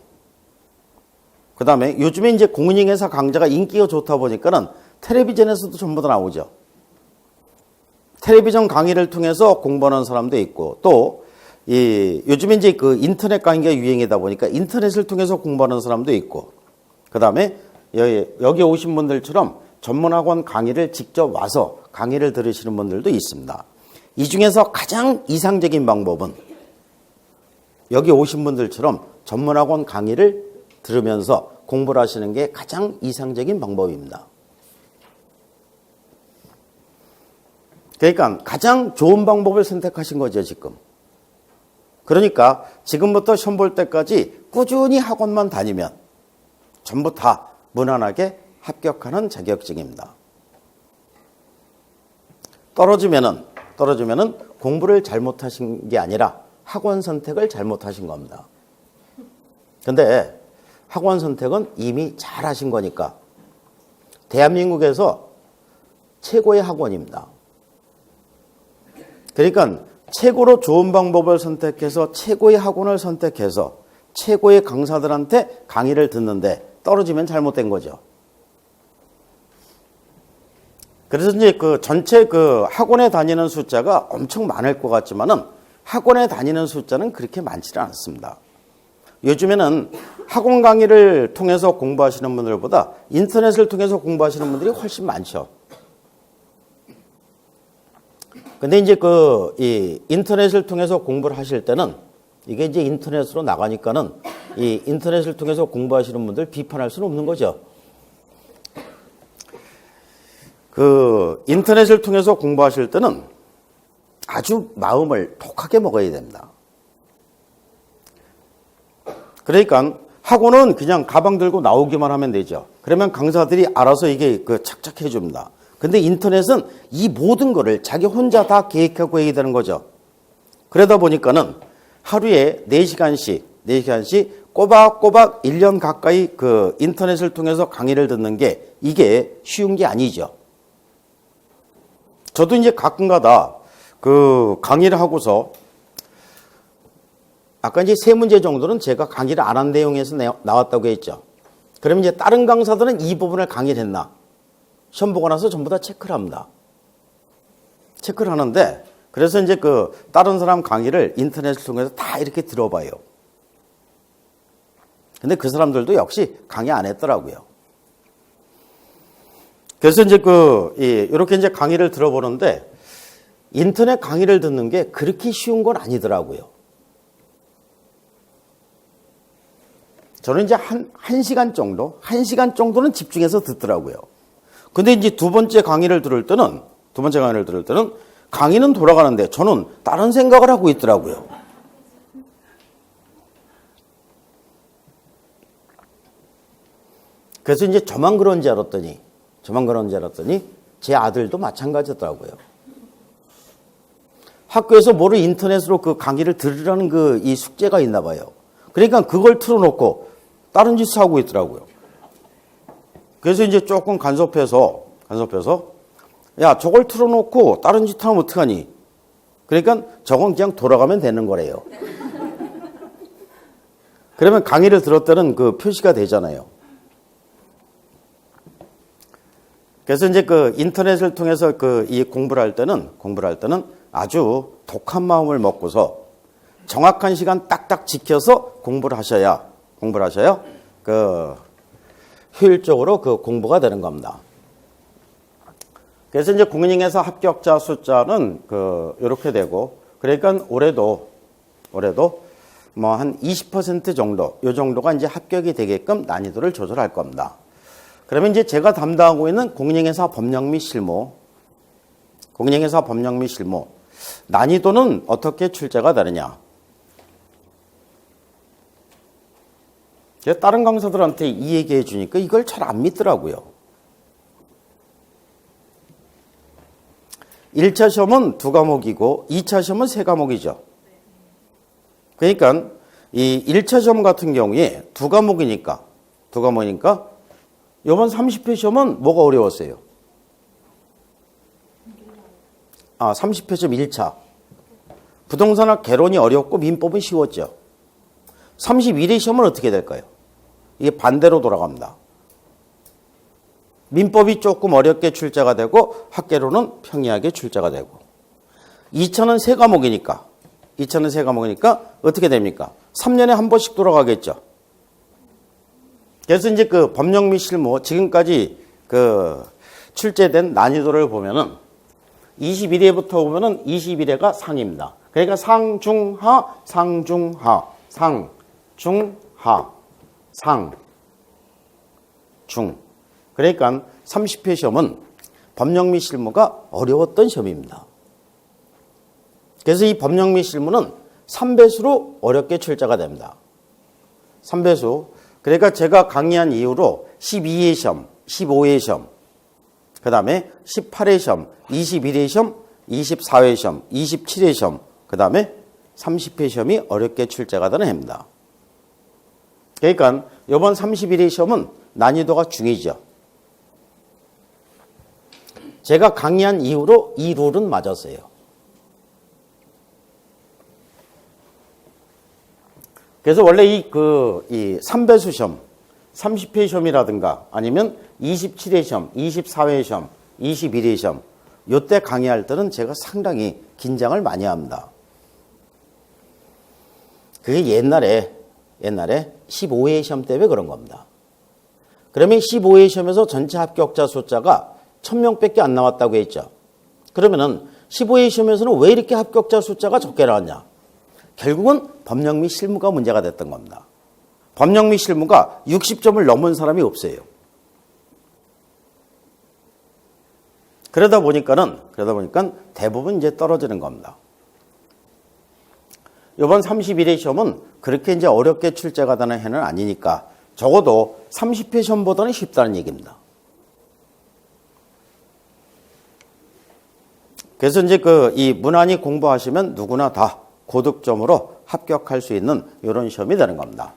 그 다음에 요즘에 이제 공인중개사 강좌가 인기가 좋다 보니까는 텔레비전에서도 전부 다 나오죠. 텔레비전 강의를 통해서 공부하는 사람도 있고, 또 요즘에 이제 그 인터넷 강의가 유행이다 보니까 인터넷을 통해서 공부하는 사람도 있고, 그 다음에 여기 오신 분들처럼 전문학원 강의를 직접 와서 강의를 들으시는 분들도 있습니다. 이 중에서 가장 이상적인 방법은 여기 오신 분들처럼 전문학원 강의를 들으면서 공부를 하시는 게 가장 이상적인 방법입니다. 그러니까 가장 좋은 방법을 선택하신 거죠, 지금. 그러니까 지금부터 시험 볼 때까지 꾸준히 학원만 다니면 전부 다 무난하게 합격하는 자격증입니다. 떨어지면은 공부를 잘못하신 게 아니라 학원 선택을 잘못하신 겁니다. 근데 학원 선택은 이미 잘하신 거니까 대한민국에서 최고의 학원입니다. 그러니까 최고로 좋은 방법을 선택해서 최고의 학원을 선택해서 최고의 강사들한테 강의를 듣는데 떨어지면 잘못된 거죠. 그래서 이제 그 전체 그 학원에 다니는 숫자가 엄청 많을 것 같지만은 학원에 다니는 숫자는 그렇게 많지는 않습니다. 요즘에는 학원 강의를 통해서 공부하시는 분들보다 인터넷을 통해서 공부하시는 분들이 훨씬 많죠. 근데 이제 이 인터넷을 통해서 공부를 하실 때는 이게 이제 인터넷으로 나가니까는 이 인터넷을 통해서 공부하시는 분들 비판할 수는 없는 거죠. 인터넷을 통해서 공부하실 때는 아주 마음을 독하게 먹어야 됩니다. 그러니까 학원은 그냥 가방 들고 나오기만 하면 되죠. 그러면 강사들이 알아서 이게 착착해 줍니다. 근데 인터넷은 이 모든 거를 자기 혼자 다 계획하고 해야 되는 거죠. 그러다 보니까는 하루에 4시간씩 꼬박꼬박 1년 가까이 인터넷을 통해서 강의를 듣는 게 이게 쉬운 게 아니죠. 저도 이제 가끔가다 강의를 하고서 아까 이제 3문제 정도는 제가 강의를 안 한 내용에서 나왔다고 했죠. 그러면 이제 다른 강사들은 이 부분을 강의를 했나? 시험 보고 나서 전부 다 체크를 합니다. 체크를 하는데, 그래서 이제 다른 사람 강의를 인터넷을 통해서 다 이렇게 들어봐요. 근데 그 사람들도 역시 강의 안 했더라고요. 그래서 이제 이렇게 이제 강의를 들어보는데 인터넷 강의를 듣는 게 그렇게 쉬운 건 아니더라고요. 저는 이제 한 시간 정도는 집중해서 듣더라고요. 근데 이제 두 번째 강의를 들을 때는 강의는 돌아가는데 저는 다른 생각을 하고 있더라고요. 그래서 이제 저만 그런 줄 알았더니 제 아들도 마찬가지더라고요. 학교에서 뭐를 인터넷으로 그 강의를 들으라는 이 숙제가 있나 봐요. 그러니까 그걸 틀어놓고 다른 짓을 하고 있더라고요. 그래서 이제 조금 간섭해서 야, 저걸 틀어놓고 다른 짓 하면 어떡하니? 그러니까 저건 그냥 돌아가면 되는 거래요. 그러면 강의를 들었다는 그 표시가 되잖아요. 그래서 이제 인터넷을 통해서 이 공부를 할 때는 아주 독한 마음을 먹고서 정확한 시간 딱딱 지켜서 공부를 하셔야 효율적으로 공부가 되는 겁니다. 그래서 이제 공인중개사 합격자 숫자는 이렇게 되고, 그러니까 올해도 뭐 한 20% 정도, 요 정도가 이제 합격이 되게끔 난이도를 조절할 겁니다. 그러면 이제 제가 담당하고 있는 공인중개사 법령 및 실무, 난이도는 어떻게 출제가 되느냐? 다른 강사들한테 이 얘기 해주니까 이걸 잘 안 믿더라고요. 1차 시험은 2과목이고 2차 시험은 3과목이죠. 그러니까 이 1차 시험 같은 경우에 2과목이니까 이번 30회 시험은 뭐가 어려웠어요? 30회 시험 1차. 부동산학 개론이 어렵고 민법은 쉬웠죠. 31회 시험은 어떻게 될까요? 이게 반대로 돌아갑니다. 민법이 조금 어렵게 출제가 되고 학개론은 평이하게 출제가 되고 2차는 3과목이니까 어떻게 됩니까? 3년에 한 번씩 돌아가겠죠. 그래서 이제 법령 및 실무 지금까지 출제된 난이도를 보면은 21회부터 보면은 21회가 상입니다. 그러니까 상, 중, 중. 그러니까 30회 시험은 법령 및 실무가 어려웠던 시험입니다. 그래서 이 법령 및 실무는 3배수로 어렵게 출제가 됩니다. 3배수. 그러니까 제가 강의한 이후로 12회 시험, 15회 시험, 그 다음에 18회 시험, 21회 시험, 24회 시험, 27회 시험, 그 다음에 30회 시험이 어렵게 출제가 되는 해입니다. 그러니까 이번 31회 시험은 난이도가 중이죠. 제가 강의한 이후로 이 룰은 맞았어요. 그래서 원래 이 3배수 시험, 30회 시험이라든가 아니면 27회 시험, 24회 시험, 21회 시험 요때 강의할 때는 제가 상당히 긴장을 많이 합니다. 그게 옛날에 15회 시험 때문에 그런 겁니다. 그러면 15회 시험에서 전체 합격자 숫자가 1000명밖에 안 나왔다고 했죠. 그러면은 15회 시험에서는 왜 이렇게 합격자 숫자가 적게 나왔냐? 결국은 법령 및 실무가 문제가 됐던 겁니다. 법령 및 실무가 60점을 넘은 사람이 없어요. 그러다 보니까 대부분 이제 떨어지는 겁니다. 이번 31회 시험은 그렇게 이제 어렵게 출제가 되는 해는 아니니까 적어도 30회 시험보다는 쉽다는 얘기입니다. 그래서 이제 이 무난히 공부하시면 누구나 다 고득점으로 합격할 수 있는 이런 시험이 되는 겁니다.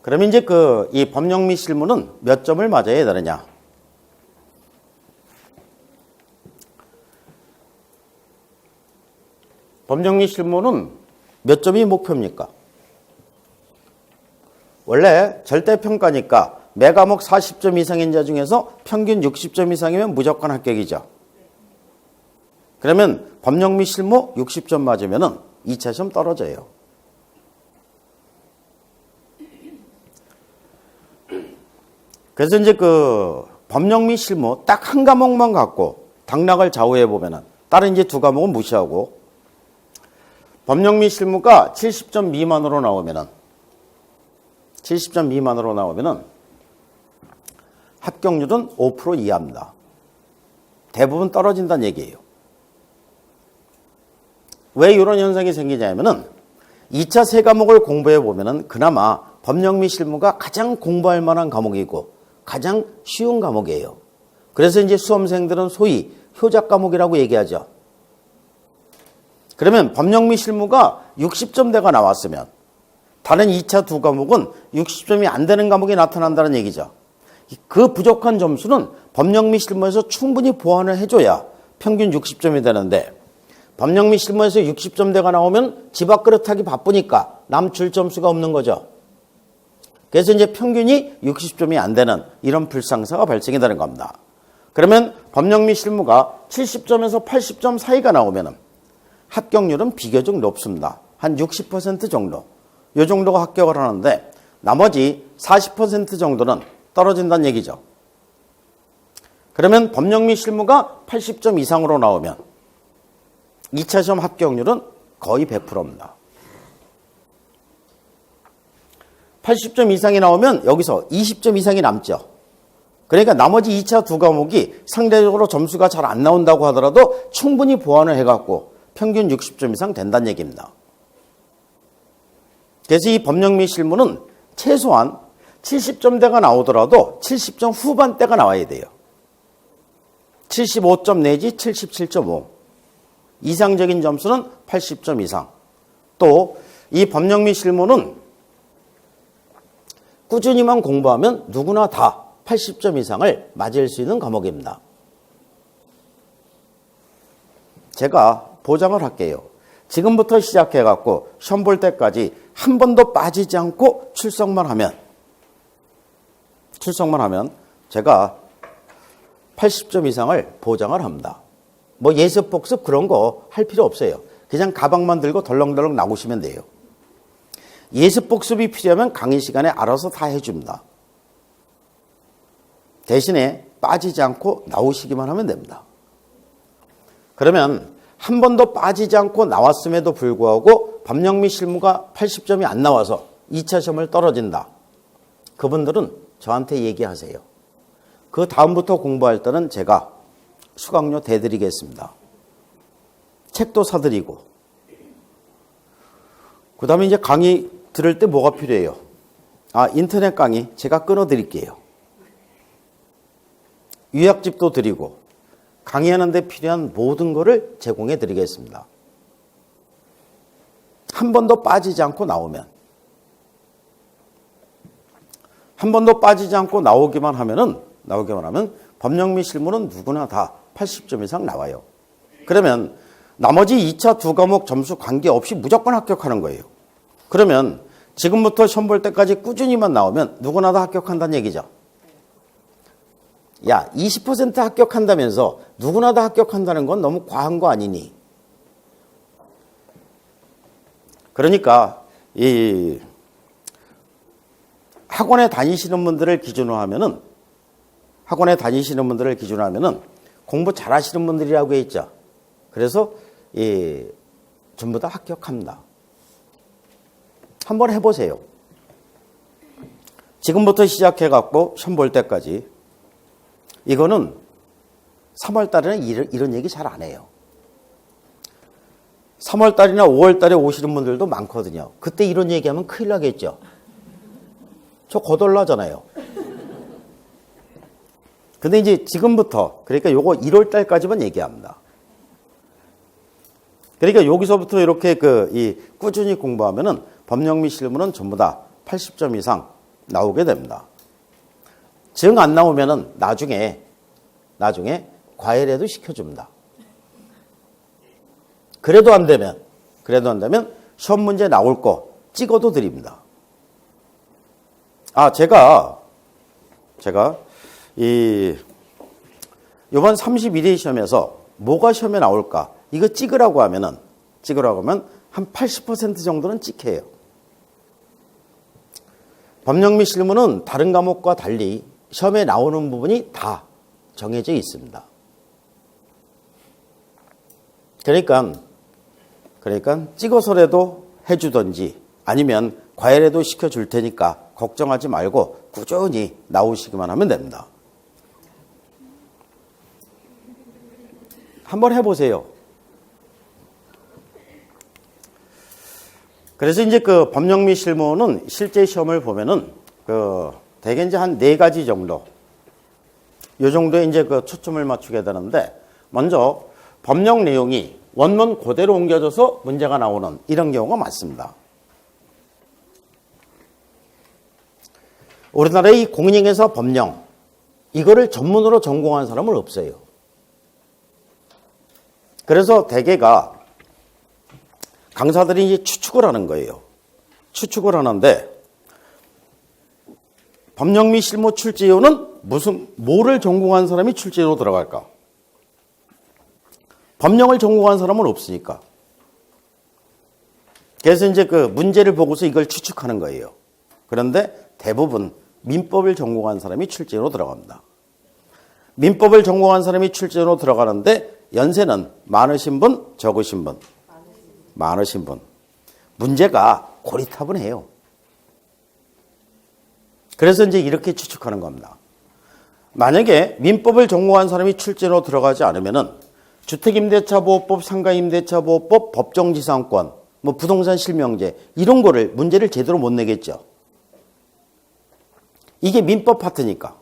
그러면 이제 이 법령 및 실무는 몇 점을 맞아야 되느냐? 법령 및 실무는 몇 점이 목표입니까? 원래 절대평가니까 매 과목 40점 이상인 자 중에서 평균 60점 이상이면 무조건 합격이죠. 그러면 법령 및 실무 60점 맞으면은 2차 시험 떨어져요. 그래서 이제 법령 및 실무 딱 한 과목만 갖고 당락을 좌우해 보면은 다른 이제 두 과목은 무시하고 법령 및 실무가 70점 미만으로 나오면은 70점 미만으로 나오면은 합격률은 5% 이하입니다. 대부분 떨어진다는 얘기예요. 왜 이런 현상이 생기냐면은 2차 세 과목을 공부해 보면은 그나마 법령 및 실무가 가장 공부할 만한 과목이고 가장 쉬운 과목이에요. 그래서 이제 수험생들은 소위 효작 과목이라고 얘기하죠. 그러면 법령 및 실무가 60점대가 나왔으면 다른 2차 두 과목은 60점이 안 되는 과목이 나타난다는 얘기죠. 그 부족한 점수는 법령 및 실무에서 충분히 보완을 해줘야 평균 60점이 되는데 법령 및 실무에서 60점대가 나오면 집 앞그릇 하기 바쁘니까 남줄 점수가 없는 거죠. 그래서 이제 평균이 60점이 안 되는 이런 불상사가 발생이 되는 겁니다. 그러면 법령 및 실무가 70점에서 80점 사이가 나오면 합격률은 비교적 높습니다. 한 60% 정도. 이 정도가 합격을 하는데 나머지 40% 정도는 떨어진다는 얘기죠. 그러면 법령 및 실무가 80점 이상으로 나오면 2차 시험 합격률은 거의 100%입니다. 80점 이상이 나오면 여기서 20점 이상이 남죠. 그러니까 나머지 2차 두 과목이 상대적으로 점수가 잘 안 나온다고 하더라도 충분히 보완을 해갖고 평균 60점 이상 된다는 얘기입니다. 그래서 이 법령 및 실무는 최소한 70점대가 나오더라도 70점 후반대가 나와야 돼요. 75점 내지 77.5. 이상적인 점수는 80점 이상. 또 이 법령 및 실무는 꾸준히만 공부하면 누구나 다 80점 이상을 맞을 수 있는 과목입니다. 제가 보장을 할게요. 지금부터 시작해갖고 시험 볼 때까지 한 번도 빠지지 않고 출석만 하면 제가 80점 이상을 보장을 합니다. 뭐 예습 복습 그런 거 할 필요 없어요. 그냥 가방만 들고 덜렁덜렁 나오시면 돼요. 예습 복습이 필요하면 강의 시간에 알아서 다 해줍니다. 대신에 빠지지 않고 나오시기만 하면 됩니다. 그러면 한 번도 빠지지 않고 나왔음에도 불구하고 법령 및 실무가 80점이 안 나와서 2차 시험을 떨어진다. 그분들은 저한테 얘기하세요. 그 다음부터 공부할 때는 제가 수강료 대드리겠습니다. 책도 사드리고 그 다음에 이제 강의 들을 때 뭐가 필요해요? 인터넷 강의 제가 끊어드릴게요. 유약집도 드리고 강의하는 데 필요한 모든 것을 제공해 드리겠습니다. 한 번도 빠지지 않고 나오면 나오기만 하면 법령 및 실무는 누구나 다 80점 이상 나와요. 그러면 나머지 2차 두 과목 점수 관계없이 무조건 합격하는 거예요. 그러면 지금부터 시험 볼 때까지 꾸준히만 나오면 누구나 다 합격한다는 얘기죠. 야, 20% 합격한다면서 누구나 다 합격한다는 건 너무 과한 거 아니니? 그러니까 이 학원에 다니시는 분들을 기준으로 하면은 공부 잘하시는 분들이라고 했죠. 그래서 전부 다 합격합니다. 한번 해보세요. 지금부터 시작해갖고 시험 볼 때까지. 이거는 3월 달에는 이런 얘기 잘 안 해요. 3월 달이나 5월 달에 오시는 분들도 많거든요. 그때 이런 얘기하면 큰일 나겠죠. 저 거덜나잖아요. 근데 이제 지금부터, 그러니까 요거 1월 달까지만 얘기합니다. 그러니까 여기서부터 이렇게 꾸준히 공부하면은 법령 및 실무는 전부 다 80점 이상 나오게 됩니다. 정 안 나오면은 나중에 과외라도 시켜줍니다. 그래도 안 되면 시험 문제 나올 거 찍어도 드립니다. 제가 이번 31회 시험에서 뭐가 시험에 나올까? 이거 찍으라고 하면 한 80% 정도는 찍혀요. 법령 및 실무는 다른 과목과 달리 시험에 나오는 부분이 다 정해져 있습니다. 그러니까 찍어서라도 해주든지 아니면 과외라도 시켜줄 테니까 걱정하지 말고 꾸준히 나오시기만 하면 됩니다. 한번 해보세요. 그래서 이제 그 법령 및 실무는 실제 시험을 보면은 대개 이제 한 4가지 정도, 요 정도에 이제 그 초점을 맞추게 되는데, 먼저 법령 내용이 원문 그대로 옮겨져서 문제가 나오는 이런 경우가 많습니다. 우리나라의 이 공인중개사 법령, 이거를 전문으로 전공한 사람은 없어요. 그래서 대개가 강사들이 이제 추측을 하는 거예요. 추측을 하는데, 법령 및 실무 출제위원은 뭐를 전공한 사람이 출제로 들어갈까? 법령을 전공한 사람은 없으니까. 그래서 이제 그 문제를 보고서 이걸 추측하는 거예요. 그런데 대부분 민법을 전공한 사람이 출제로 들어갑니다. 민법을 전공한 사람이 출제로 들어가는데 연세는 많으신 분, 적으신 분? 많으신 분. 문제가 고리타분해요. 그래서 이제 이렇게 추측하는 겁니다. 만약에 민법을 전공한 사람이 출제로 들어가지 않으면은 주택임대차보호법, 상가임대차보호법, 법정지상권, 뭐 부동산 실명제 이런 거를 문제를 제대로 못 내겠죠. 이게 민법 파트니까.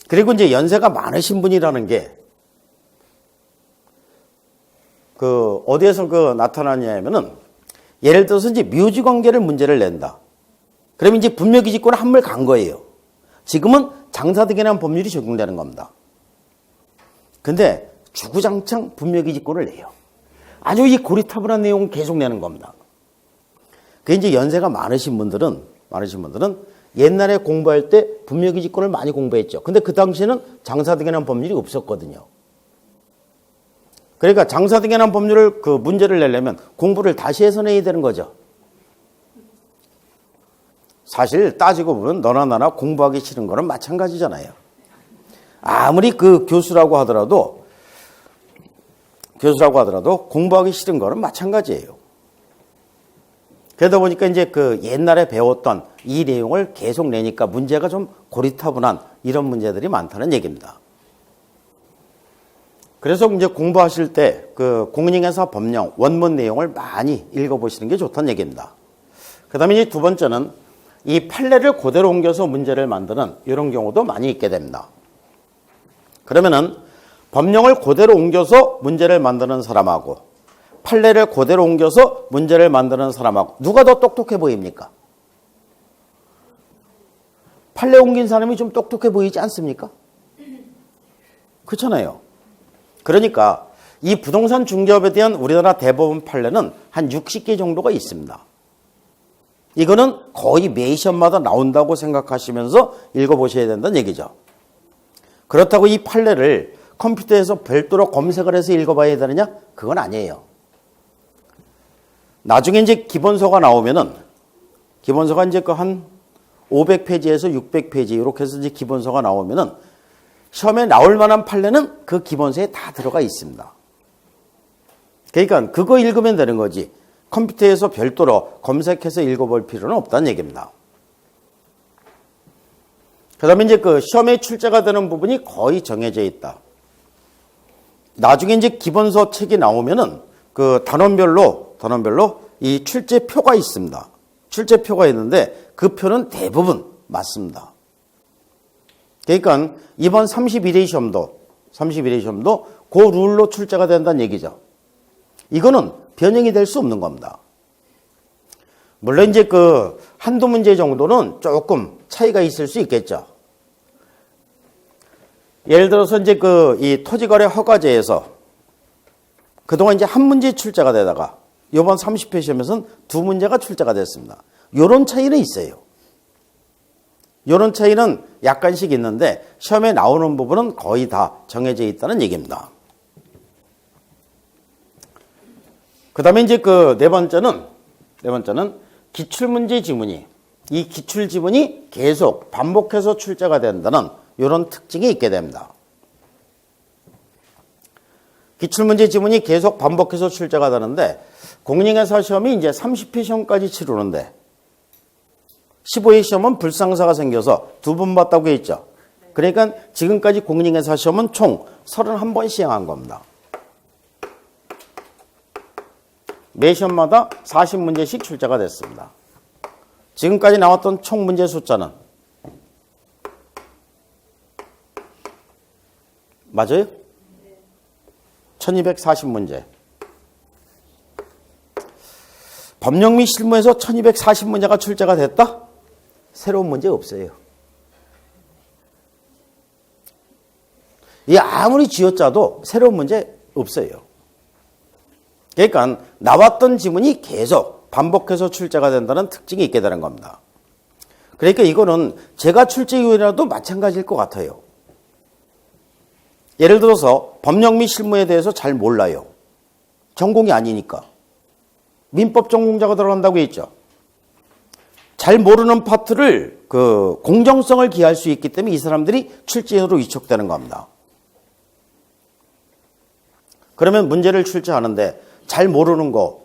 그리고 이제 연세가 많으신 분이라는 게 어디에서 나타나냐면은 예를 들어서 이제 묘지관계를 문제를 낸다. 그러면 이제 분묘기지권을 한물 간 거예요. 지금은 장사등기란 법률이 적용되는 겁니다. 근데 주구장창 분묘기지권을 내요. 아주 이 고리타분한 내용을 계속 내는 겁니다. 그 이제 연세가 많으신 분들은 옛날에 공부할 때 분묘기지권을 많이 공부했죠. 근데 그 당시에는 장사등기란 법률이 없었거든요. 그러니까 장사등기란 법률을 문제를 내려면 공부를 다시 해서 내야 되는 거죠. 사실 따지고 보면 너나 나나 공부하기 싫은 거는 마찬가지잖아요. 아무리 교수라고 하더라도 공부하기 싫은 거는 마찬가지예요. 그러다 보니까 이제 옛날에 배웠던 이 내용을 계속 내니까 문제가 좀 고리타분한 이런 문제들이 많다는 얘기입니다. 그래서 이제 공부하실 때 공인중개사 법령 원문 내용을 많이 읽어보시는 게 좋다는 얘기입니다. 그 다음에 이제 두 번째는 이 판례를 그대로 옮겨서 문제를 만드는 이런 경우도 많이 있게 됩니다. 그러면은 법령을 그대로 옮겨서 문제를 만드는 사람하고 판례를 그대로 옮겨서 문제를 만드는 사람하고 누가 더 똑똑해 보입니까? 판례 옮긴 사람이 좀 똑똑해 보이지 않습니까? 그렇잖아요. 그러니까 이 부동산 중개업에 대한 우리나라 대법원 판례는 한 60개 정도가 있습니다. 이거는 거의 매 시험마다 나온다고 생각하시면서 읽어보셔야 된다는 얘기죠. 그렇다고 이 판례를 컴퓨터에서 별도로 검색을 해서 읽어봐야 되느냐? 그건 아니에요. 나중에 이제 기본서가 나오면은, 기본서가 이제 한 500페이지에서 600페이지 이렇게 해서 이제 기본서가 나오면은 시험에 나올 만한 판례는 그 기본서에 다 들어가 있습니다. 그러니까 그거 읽으면 되는 거지. 컴퓨터에서 별도로 검색해서 읽어볼 필요는 없다는 얘기입니다. 그 다음에 이제 시험에 출제가 되는 부분이 거의 정해져 있다. 나중에 이제 기본서 책이 나오면은 단원별로 이 출제표가 있습니다. 출제표가 있는데 그 표는 대부분 맞습니다. 그러니까 이번 31회 시험도 그 룰로 출제가 된다는 얘기죠. 이거는 변형이 될 수 없는 겁니다. 물론 이제 한두 문제 정도는 조금 차이가 있을 수 있겠죠. 예를 들어서 이제 이 토지거래 허가제에서 그동안 이제 한 문제 출제가 되다가 이번 30회 시험에서는 두 문제가 출제가 됐습니다. 요런 차이는 있어요. 요런 차이는 약간씩 있는데 시험에 나오는 부분은 거의 다 정해져 있다는 얘기입니다. 그 다음에 이제 네 번째는 기출문제 지문이 이 기출지문이 계속 반복해서 출제가 된다는 이런 특징이 있게 됩니다. 기출문제 지문이 계속 반복해서 출제가 되는데 공인중개사 시험이 이제 30회 시험까지 치르는데 15회 시험은 불상사가 생겨서 2번 봤다고 했죠. 그러니까 지금까지 공인중개사 시험은 총 31번 시행한 겁니다. 매 시험마다 40문제씩 출제가 됐습니다. 지금까지 나왔던 총 문제 숫자는 맞아요? 1240문제. 법령 및 실무에서 1240문제가 출제가 됐다? 새로운 문제 없어요. 이 아무리 쥐어짜도 새로운 문제 없어요. 그러니까 나왔던 지문이 계속 반복해서 출제가 된다는 특징이 있게 되는 겁니다. 그러니까 이거는 제가 출제 이후에라도 마찬가지일 것 같아요. 예를 들어서 법령 및 실무에 대해서 잘 몰라요. 전공이 아니니까. 민법 전공자가 들어간다고 했죠. 잘 모르는 파트를 공정성을 기할 수 있기 때문에 이 사람들이 출제인으로 위촉되는 겁니다. 그러면 문제를 출제하는데 잘 모르는 거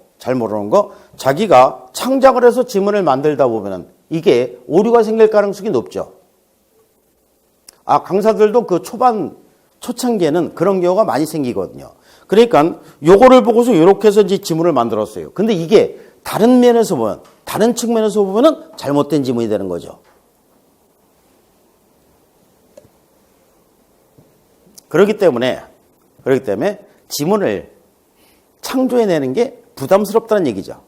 자기가 창작을 해서 지문을 만들다 보면 이게 오류가 생길 가능성이 높죠. 강사들도 그 초창기에는 그런 경우가 많이 생기거든요. 그러니까 요거를 보고서 이렇게 해서 이제 지문을 만들었어요. 근데 이게 다른 면에서 보면, 다른 측면에서 보면은 잘못된 지문이 되는 거죠. 그렇기 때문에 지문을 창조해내는 게 부담스럽다는 얘기죠.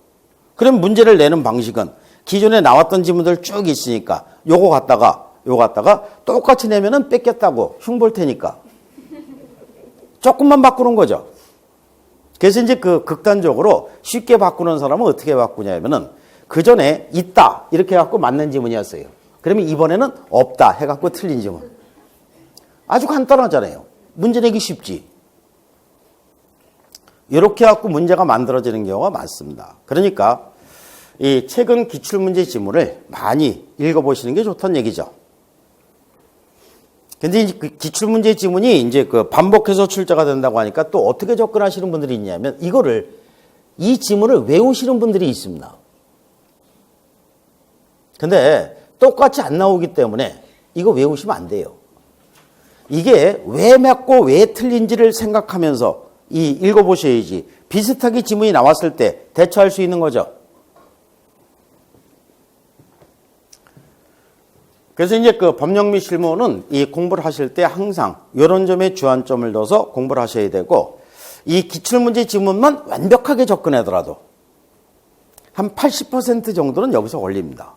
그럼 문제를 내는 방식은 기존에 나왔던 지문들 쭉 있으니까 요거 갖다가 똑같이 내면은 뺏겼다고 흉볼 테니까 조금만 바꾸는 거죠. 그래서 이제 극단적으로 쉽게 바꾸는 사람은 어떻게 바꾸냐면은 그 전에 있다 이렇게 해갖고 맞는 지문이었어요. 그러면 이번에는 없다 해갖고 틀린 지문. 아주 간단하잖아요. 문제 내기 쉽지. 이렇게 해갖고 문제가 만들어지는 경우가 많습니다. 그러니까 이 최근 기출문제 지문을 많이 읽어보시는 게 좋다는 얘기죠. 근데 이제 기출문제 지문이 이제 반복해서 출제가 된다고 하니까 또 어떻게 접근하시는 분들이 있냐면 이 지문을 외우시는 분들이 있습니다. 근데 똑같이 안 나오기 때문에 이거 외우시면 안 돼요. 이게 왜 맞고 왜 틀린지를 생각하면서 읽어보셔야지 비슷하게 지문이 나왔을 때 대처할 수 있는 거죠. 그래서 이제 법령 및 실무는 이 공부를 하실 때 항상 이런 점에 주안점을 둬서 공부를 하셔야 되고 이 기출문제 지문만 완벽하게 접근하더라도 한 80% 정도는 여기서 걸립니다.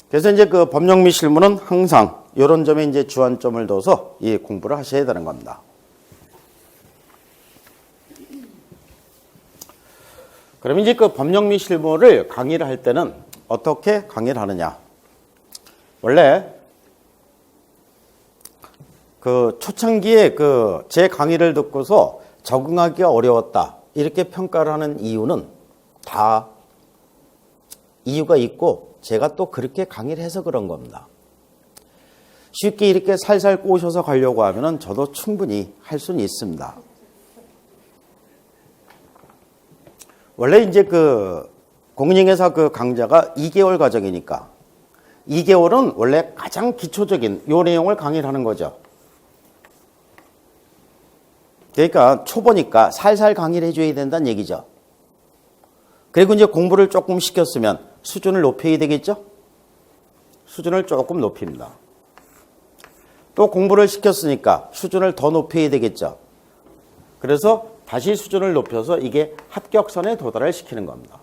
그래서 이제 법령 및 실무는 항상 이런 점에 이제 주안점을 둬서 이 공부를 하셔야 되는 겁니다. 그럼 이제 법령 및 실무를 강의를 할 때는 어떻게 강의를 하느냐? 원래 초창기에 제 강의를 듣고서 적응하기가 어려웠다 이렇게 평가를 하는 이유는 다 이유가 있고 제가 또 그렇게 강의를 해서 그런 겁니다. 쉽게 이렇게 살살 꼬셔서 가려고 하면은 저도 충분히 할 수는 있습니다. 원래 이제 공인중개사 강좌가 2개월 과정이니까 2개월은 원래 가장 기초적인 요 내용을 강의를 하는 거죠. 그러니까 초보니까 살살 강의를 해줘야 된다는 얘기죠. 그리고 이제 공부를 조금 시켰으면 수준을 높여야 되겠죠? 수준을 조금 높입니다. 또 공부를 시켰으니까 수준을 더 높여야 되겠죠. 그래서 다시 수준을 높여서 이게 합격선에 도달을 시키는 겁니다.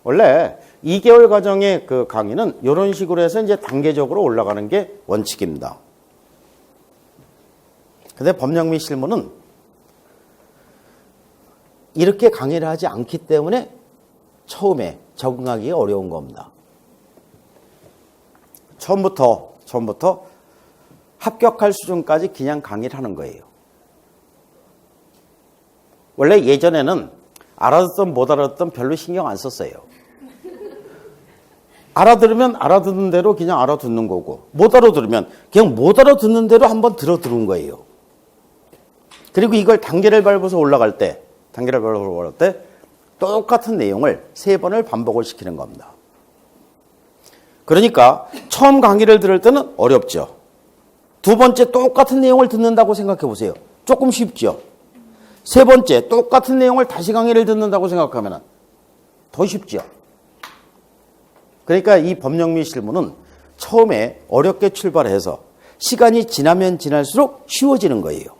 원래 2개월 과정의 강의는 이런 식으로 해서 이제 단계적으로 올라가는 게 원칙입니다. 근데 법령 및 실무는 이렇게 강의를 하지 않기 때문에 처음에 적응하기가 어려운 겁니다. 처음부터 합격할 수준까지 그냥 강의를 하는 거예요. 원래 예전에는 알아듣든 못 알아듣든 별로 신경 안 썼어요. 알아들으면 알아듣는 대로 그냥 알아듣는 거고, 못 알아들으면 그냥 못 알아듣는 대로 한번 들은 거예요. 그리고 이걸 단계를 밟아서 올라갈 때 똑같은 내용을 3번을 반복을 시키는 겁니다. 그러니까 처음 강의를 들을 때는 어렵죠. 두 번째 똑같은 내용을 듣는다고 생각해 보세요. 조금 쉽죠. 세 번째 똑같은 내용을 다시 강의를 듣는다고 생각하면 더 쉽죠. 그러니까 이 법령미 실무는 처음에 어렵게 출발해서 시간이 지나면 지날수록 쉬워지는 거예요.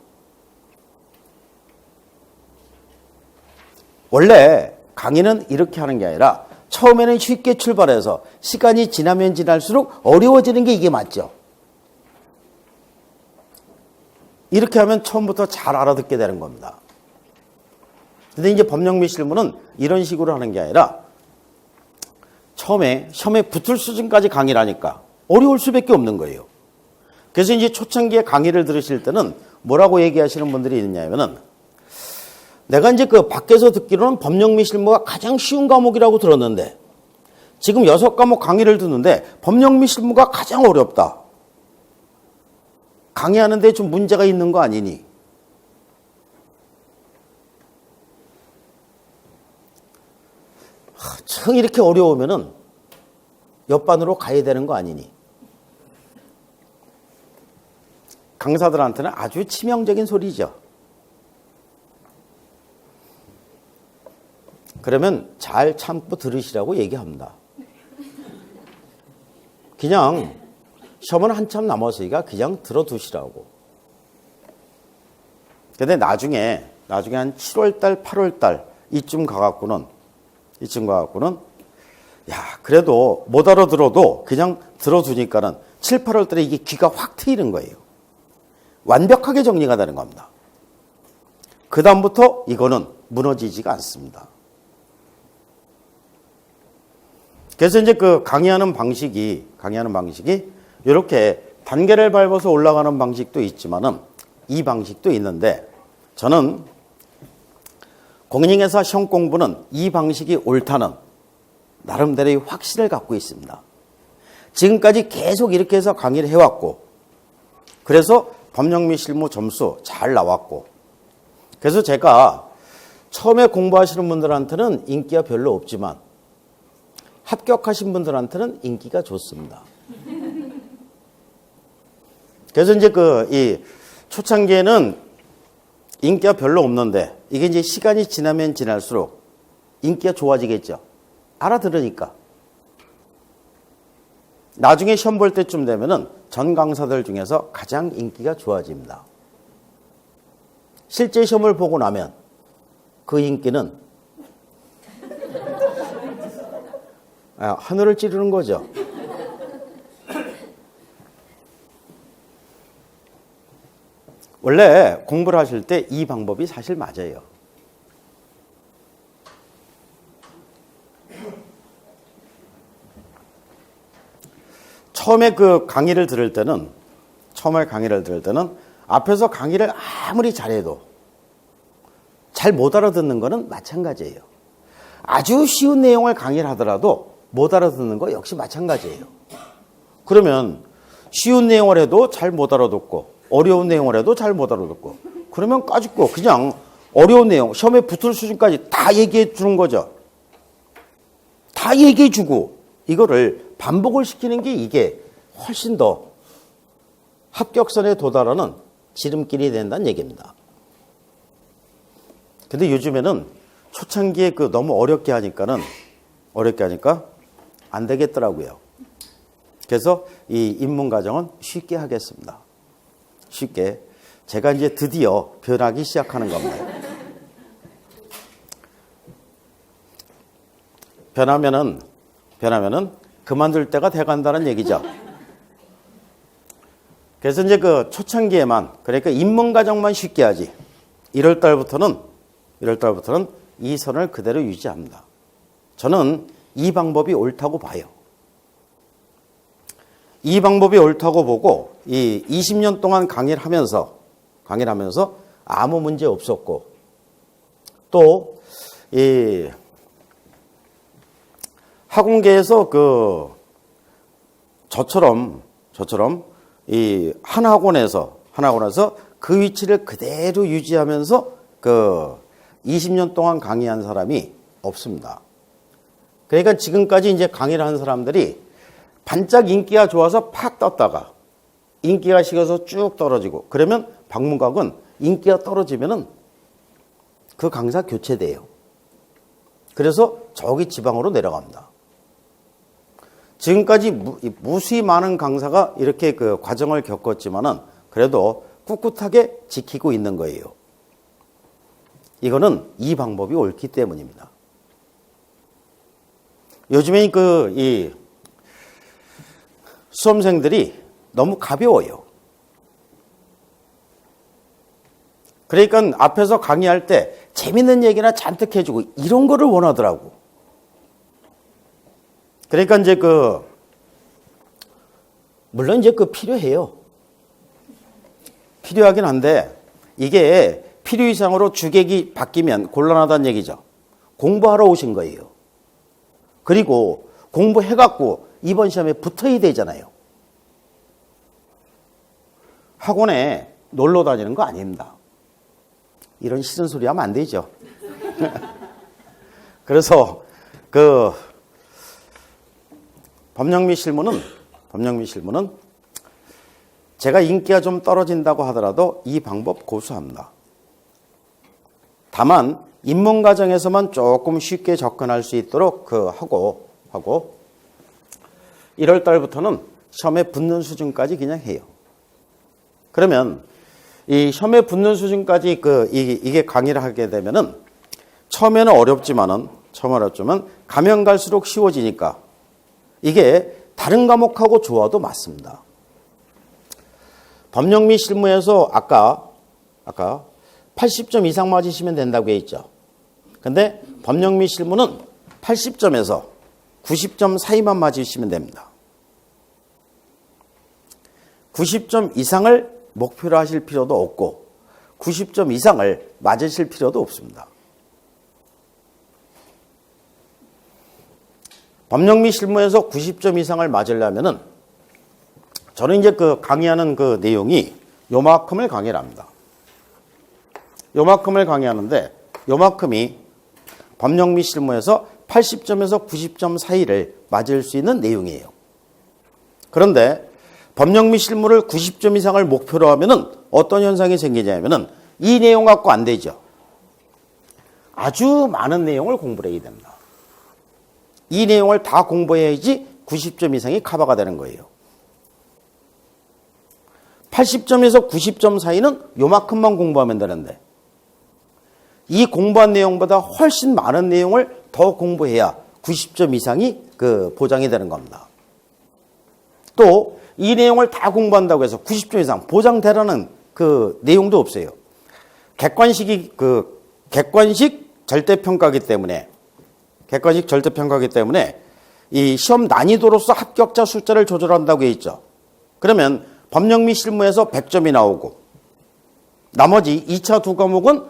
원래 강의는 이렇게 하는 게 아니라 처음에는 쉽게 출발해서 시간이 지나면 지날수록 어려워지는 게 이게 맞죠. 이렇게 하면 처음부터 잘 알아듣게 되는 겁니다. 근데 이제 법령미 실무는 이런 식으로 하는 게 아니라 처음에 시험에 붙을 수준까지 강의를 하니까 어려울 수밖에 없는 거예요. 그래서 이제 초창기에 강의를 들으실 때는 뭐라고 얘기하시는 분들이 있냐면은 내가 이제 그 밖에서 듣기로는 법령미 실무가 가장 쉬운 과목이라고 들었는데 지금 6과목 강의를 듣는데 법령미 실무가 가장 어렵다. 강의하는데 좀 문제가 있는 거 아니니? 참 이렇게 어려우면은 옆반으로 가야 되는 거 아니니? 강사들한테는 아주 치명적인 소리죠. 그러면 잘 참고 들으시라고 얘기합니다. 그냥 시험은 한참 남았으니까 그냥 들어두시라고. 근데 나중에 한 7월달, 8월달 이쯤 가갖고는 야 그래도 못 알아들어도 그냥 들어두니까는 7, 8월달에 이게 귀가 확 트이는 거예요. 완벽하게 정리가 되는 겁니다. 그 다음부터 이거는 무너지지가 않습니다. 그래서 이제 그 강의하는 방식이 이렇게 단계를 밟아서 올라가는 방식도 있지만은 이 방식도 있는데 저는 공인중개사 시험 공부는 이 방식이 옳다는 나름대로의 확신을 갖고 있습니다. 지금까지 계속 이렇게 해서 강의를 해왔고 그래서 법령미 실무 점수 잘 나왔고 그래서 제가 처음에 공부하시는 분들한테는 인기가 별로 없지만 합격하신 분들한테는 인기가 좋습니다. 그래서 이제 이 초창기에는 인기가 별로 없는데 이게 이제 시간이 지나면 지날수록 인기가 좋아지겠죠. 알아들으니까. 나중에 시험 볼 때쯤 되면은 전 강사들 중에서 가장 인기가 좋아집니다. 실제 시험을 보고 나면 그 인기는 하늘을 찌르는 거죠. 원래 공부를 하실 때 이 방법이 사실 맞아요. 처음에 강의를 들을 때는 앞에서 강의를 아무리 잘해도 잘 못 알아듣는 거는 마찬가지예요. 아주 쉬운 내용을 강의를 하더라도 못 알아듣는 거 역시 마찬가지예요. 그러면 쉬운 내용을 해도 잘 못 알아듣고 어려운 내용을 해도 잘 못 알아듣고 그러면 까짓거 그냥 어려운 내용 시험에 붙을 수준까지 다 얘기해 주는 거죠. 다 얘기해 주고 이거를 반복을 시키는 게 이게 훨씬 더 합격선에 도달하는 지름길이 된다는 얘기입니다. 근데 요즘에는 초창기에 너무 어렵게 하니까 안 되겠더라고요. 그래서 이 입문과정은 쉽게 하겠습니다. 쉽게. 제가 이제 드디어 변하기 시작하는 겁니다. 변하면은 그만둘 때가 돼간다는 얘기죠. 그래서 이제 초창기에만, 그러니까 입문과정만 쉽게 하지. 1월 달부터는 이 선을 그대로 유지합니다. 저는 이 방법이 옳다고 봐요. 이 방법이 옳다고 보고, 이 20년 동안 강의를 하면서 아무 문제 없었고, 또 이 학원계에서 저처럼 이 한 학원에서 그 위치를 그대로 유지하면서 20년 동안 강의한 사람이 없습니다. 그러니까 지금까지 이제 강의를 한 사람들이 반짝 인기가 좋아서 팍 떴다가 인기가 식어서 쭉 떨어지고, 그러면 방문각은 인기가 떨어지면은 그 강사 교체돼요. 그래서 저기 지방으로 내려갑니다. 지금까지 무수히 많은 강사가 이렇게 그 과정을 겪었지만은 그래도 꿋꿋하게 지키고 있는 거예요. 이거는 이 방법이 옳기 때문입니다. 요즘에 이 수험생들이 너무 가벼워요. 그러니까 앞에서 강의할 때 재밌는 얘기나 잔뜩 해주고 이런 거를 원하더라고. 그러니까 이제 물론 이제 필요해요. 필요하긴 한데 이게 필요 이상으로 주객이 바뀌면 곤란하다는 얘기죠. 공부하러 오신 거예요. 그리고 공부해갖고 이번 시험에 붙어야 되잖아요. 학원에 놀러 다니는 거 아닙니다. 이런 싫은 소리 하면 안 되죠. 그래서 법령미 실무는 제가 인기가 좀 떨어진다고 하더라도 이 방법 고수합니다. 다만 입문 과정에서만 조금 쉽게 접근할 수 있도록 하고 1월 달부터는 시험에 붙는 수준까지 그냥 해요. 그러면 이 시험에 붙는 수준까지 이게 강의를 하게 되면은 처음에는 어렵지만 가면 갈수록 쉬워지니까 이게 다른 과목하고 조화도 맞습니다. 법령미 실무에서 아까 80점 이상 맞으시면 된다고 했죠. 근데 법령미 실무는 80점에서 90점 사이만 맞으시면 됩니다. 90점 이상을 목표로 하실 필요도 없고 90점 이상을 맞으실 필요도 없습니다. 법령미 실무에서 90점 이상을 맞으려면은 저는 이제 강의하는 내용이 요만큼을 강의를 합니다. 요만큼을 강의하는데 요만큼이 법령미 실무에서 80점에서 90점 사이를 맞을 수 있는 내용이에요. 그런데 법령미 실무를 90점 이상을 목표로 하면은 어떤 현상이 생기냐면은 이 내용 갖고 안 되죠. 아주 많은 내용을 공부를 해야 됩니다. 이 내용을 다 공부해야지 90점 이상이 커버가 되는 거예요. 80점에서 90점 사이는 요만큼만 공부하면 되는데 이 공부한 내용보다 훨씬 많은 내용을 더 공부해야 90점 이상이 보장이 되는 겁니다. 또 이 내용을 다 공부한다고 해서 90점 이상 보장되라는 내용도 없어요. 객관식 절대평가기 때문에 이 시험 난이도로서 합격자 숫자를 조절한다고 했죠. 그러면 법령미 실무에서 100점이 나오고 나머지 2차 두 과목은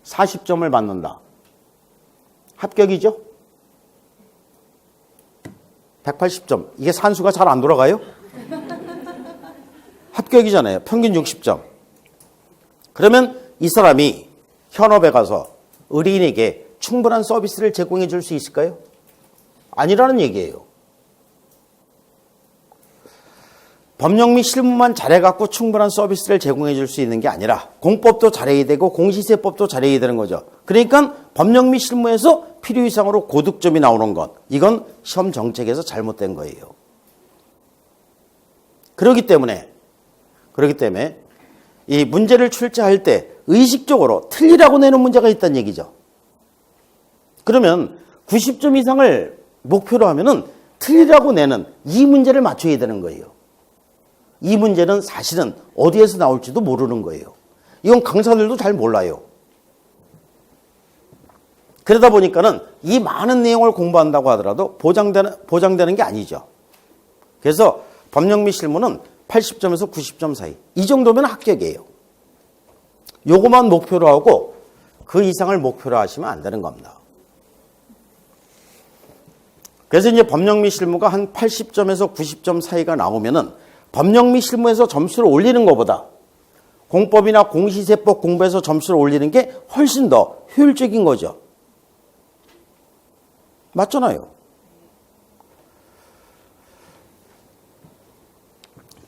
40점을 받는다. 합격이죠? 180점. 이게 산수가 잘 안 돌아가요? 합격이잖아요. 평균 60점. 그러면 이 사람이 현업에 가서 의뢰인에게 충분한 서비스를 제공해 줄 수 있을까요? 아니라는 얘기예요. 법령미 실무만 잘해갖고 충분한 서비스를 제공해 줄 수 있는 게 아니라 공법도 잘해야 되고 공시세법도 잘해야 되는 거죠. 그러니까 법령미 실무에서 필요 이상으로 고득점이 나오는 것, 이건 시험 정책에서 잘못된 거예요. 그렇기 때문에 이 문제를 출제할 때 의식적으로 틀리라고 내는 문제가 있다는 얘기죠. 그러면 90점 이상을 목표로 하면은 틀리라고 내는 이 문제를 맞춰야 되는 거예요. 이 문제는 사실은 어디에서 나올지도 모르는 거예요. 이건 강사들도 잘 몰라요. 그러다 보니까는 이 많은 내용을 공부한다고 하더라도 보장되는 게 아니죠. 그래서 법령미 실무는 80점에서 90점 사이. 이 정도면 합격이에요. 요거만 목표로 하고 그 이상을 목표로 하시면 안 되는 겁니다. 그래서 이제 법령 및 실무가 한 80점에서 90점 사이가 나오면은 법령 및 실무에서 점수를 올리는 것보다 공법이나 공시세법 공부해서 점수를 올리는 게 훨씬 더 효율적인 거죠. 맞잖아요.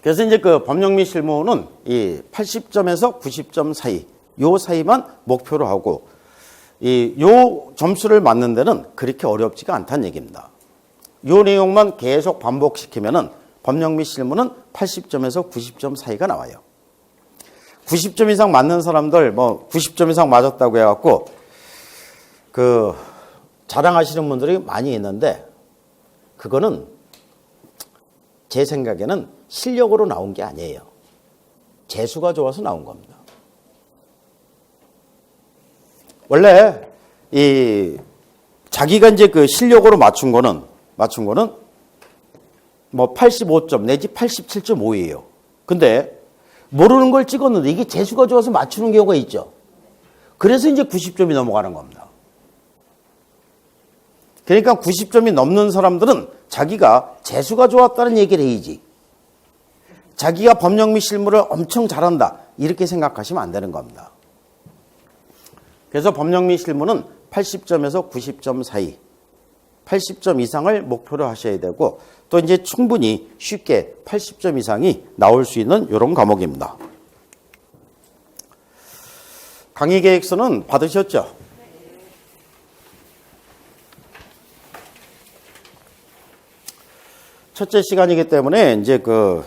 그래서 이제 그 법령 및 실무는 이 80점에서 90점 사이, 요 사이만 목표로 하고, 요 점수를 맞는 데는 그렇게 어렵지가 않다는 얘기입니다. 요 내용만 계속 반복시키면은 법령 및 실무는 80점에서 90점 사이가 나와요. 90점 이상 맞는 사람들, 뭐 90점 이상 맞았다고 해갖고 그 자랑하시는 분들이 많이 있는데, 그거는 제 생각에는 실력으로 나온 게 아니에요. 재수가 좋아서 나온 겁니다. 원래 이 자기가 이제 그 실력으로 맞춘 거는 뭐 85점 내지 87.5예요. 근데 모르는 걸 찍었는데 이게 재수가 좋아서 맞추는 경우가 있죠. 그래서 이제 90점이 넘어가는 겁니다. 그러니까 90점이 넘는 사람들은 자기가 재수가 좋았다는 얘기를 해야지, 자기가 법령 및 실무를 엄청 잘한다 이렇게 생각하시면 안 되는 겁니다. 그래서 법령 및 실무는 80점에서 90점 사이, 80점 이상을 목표로 하셔야 되고, 또 이제 충분히 쉽게 80점 이상이 나올 수 있는 이런 과목입니다. 강의 계획서는 받으셨죠? 첫째 시간이기 때문에 이제 그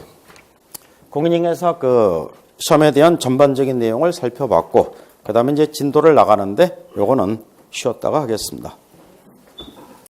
공인중개사 그 시험에 대한 전반적인 내용을 살펴봤고, 그 다음에 이제 진도를 나가는데 요거는 쉬었다가 하겠습니다.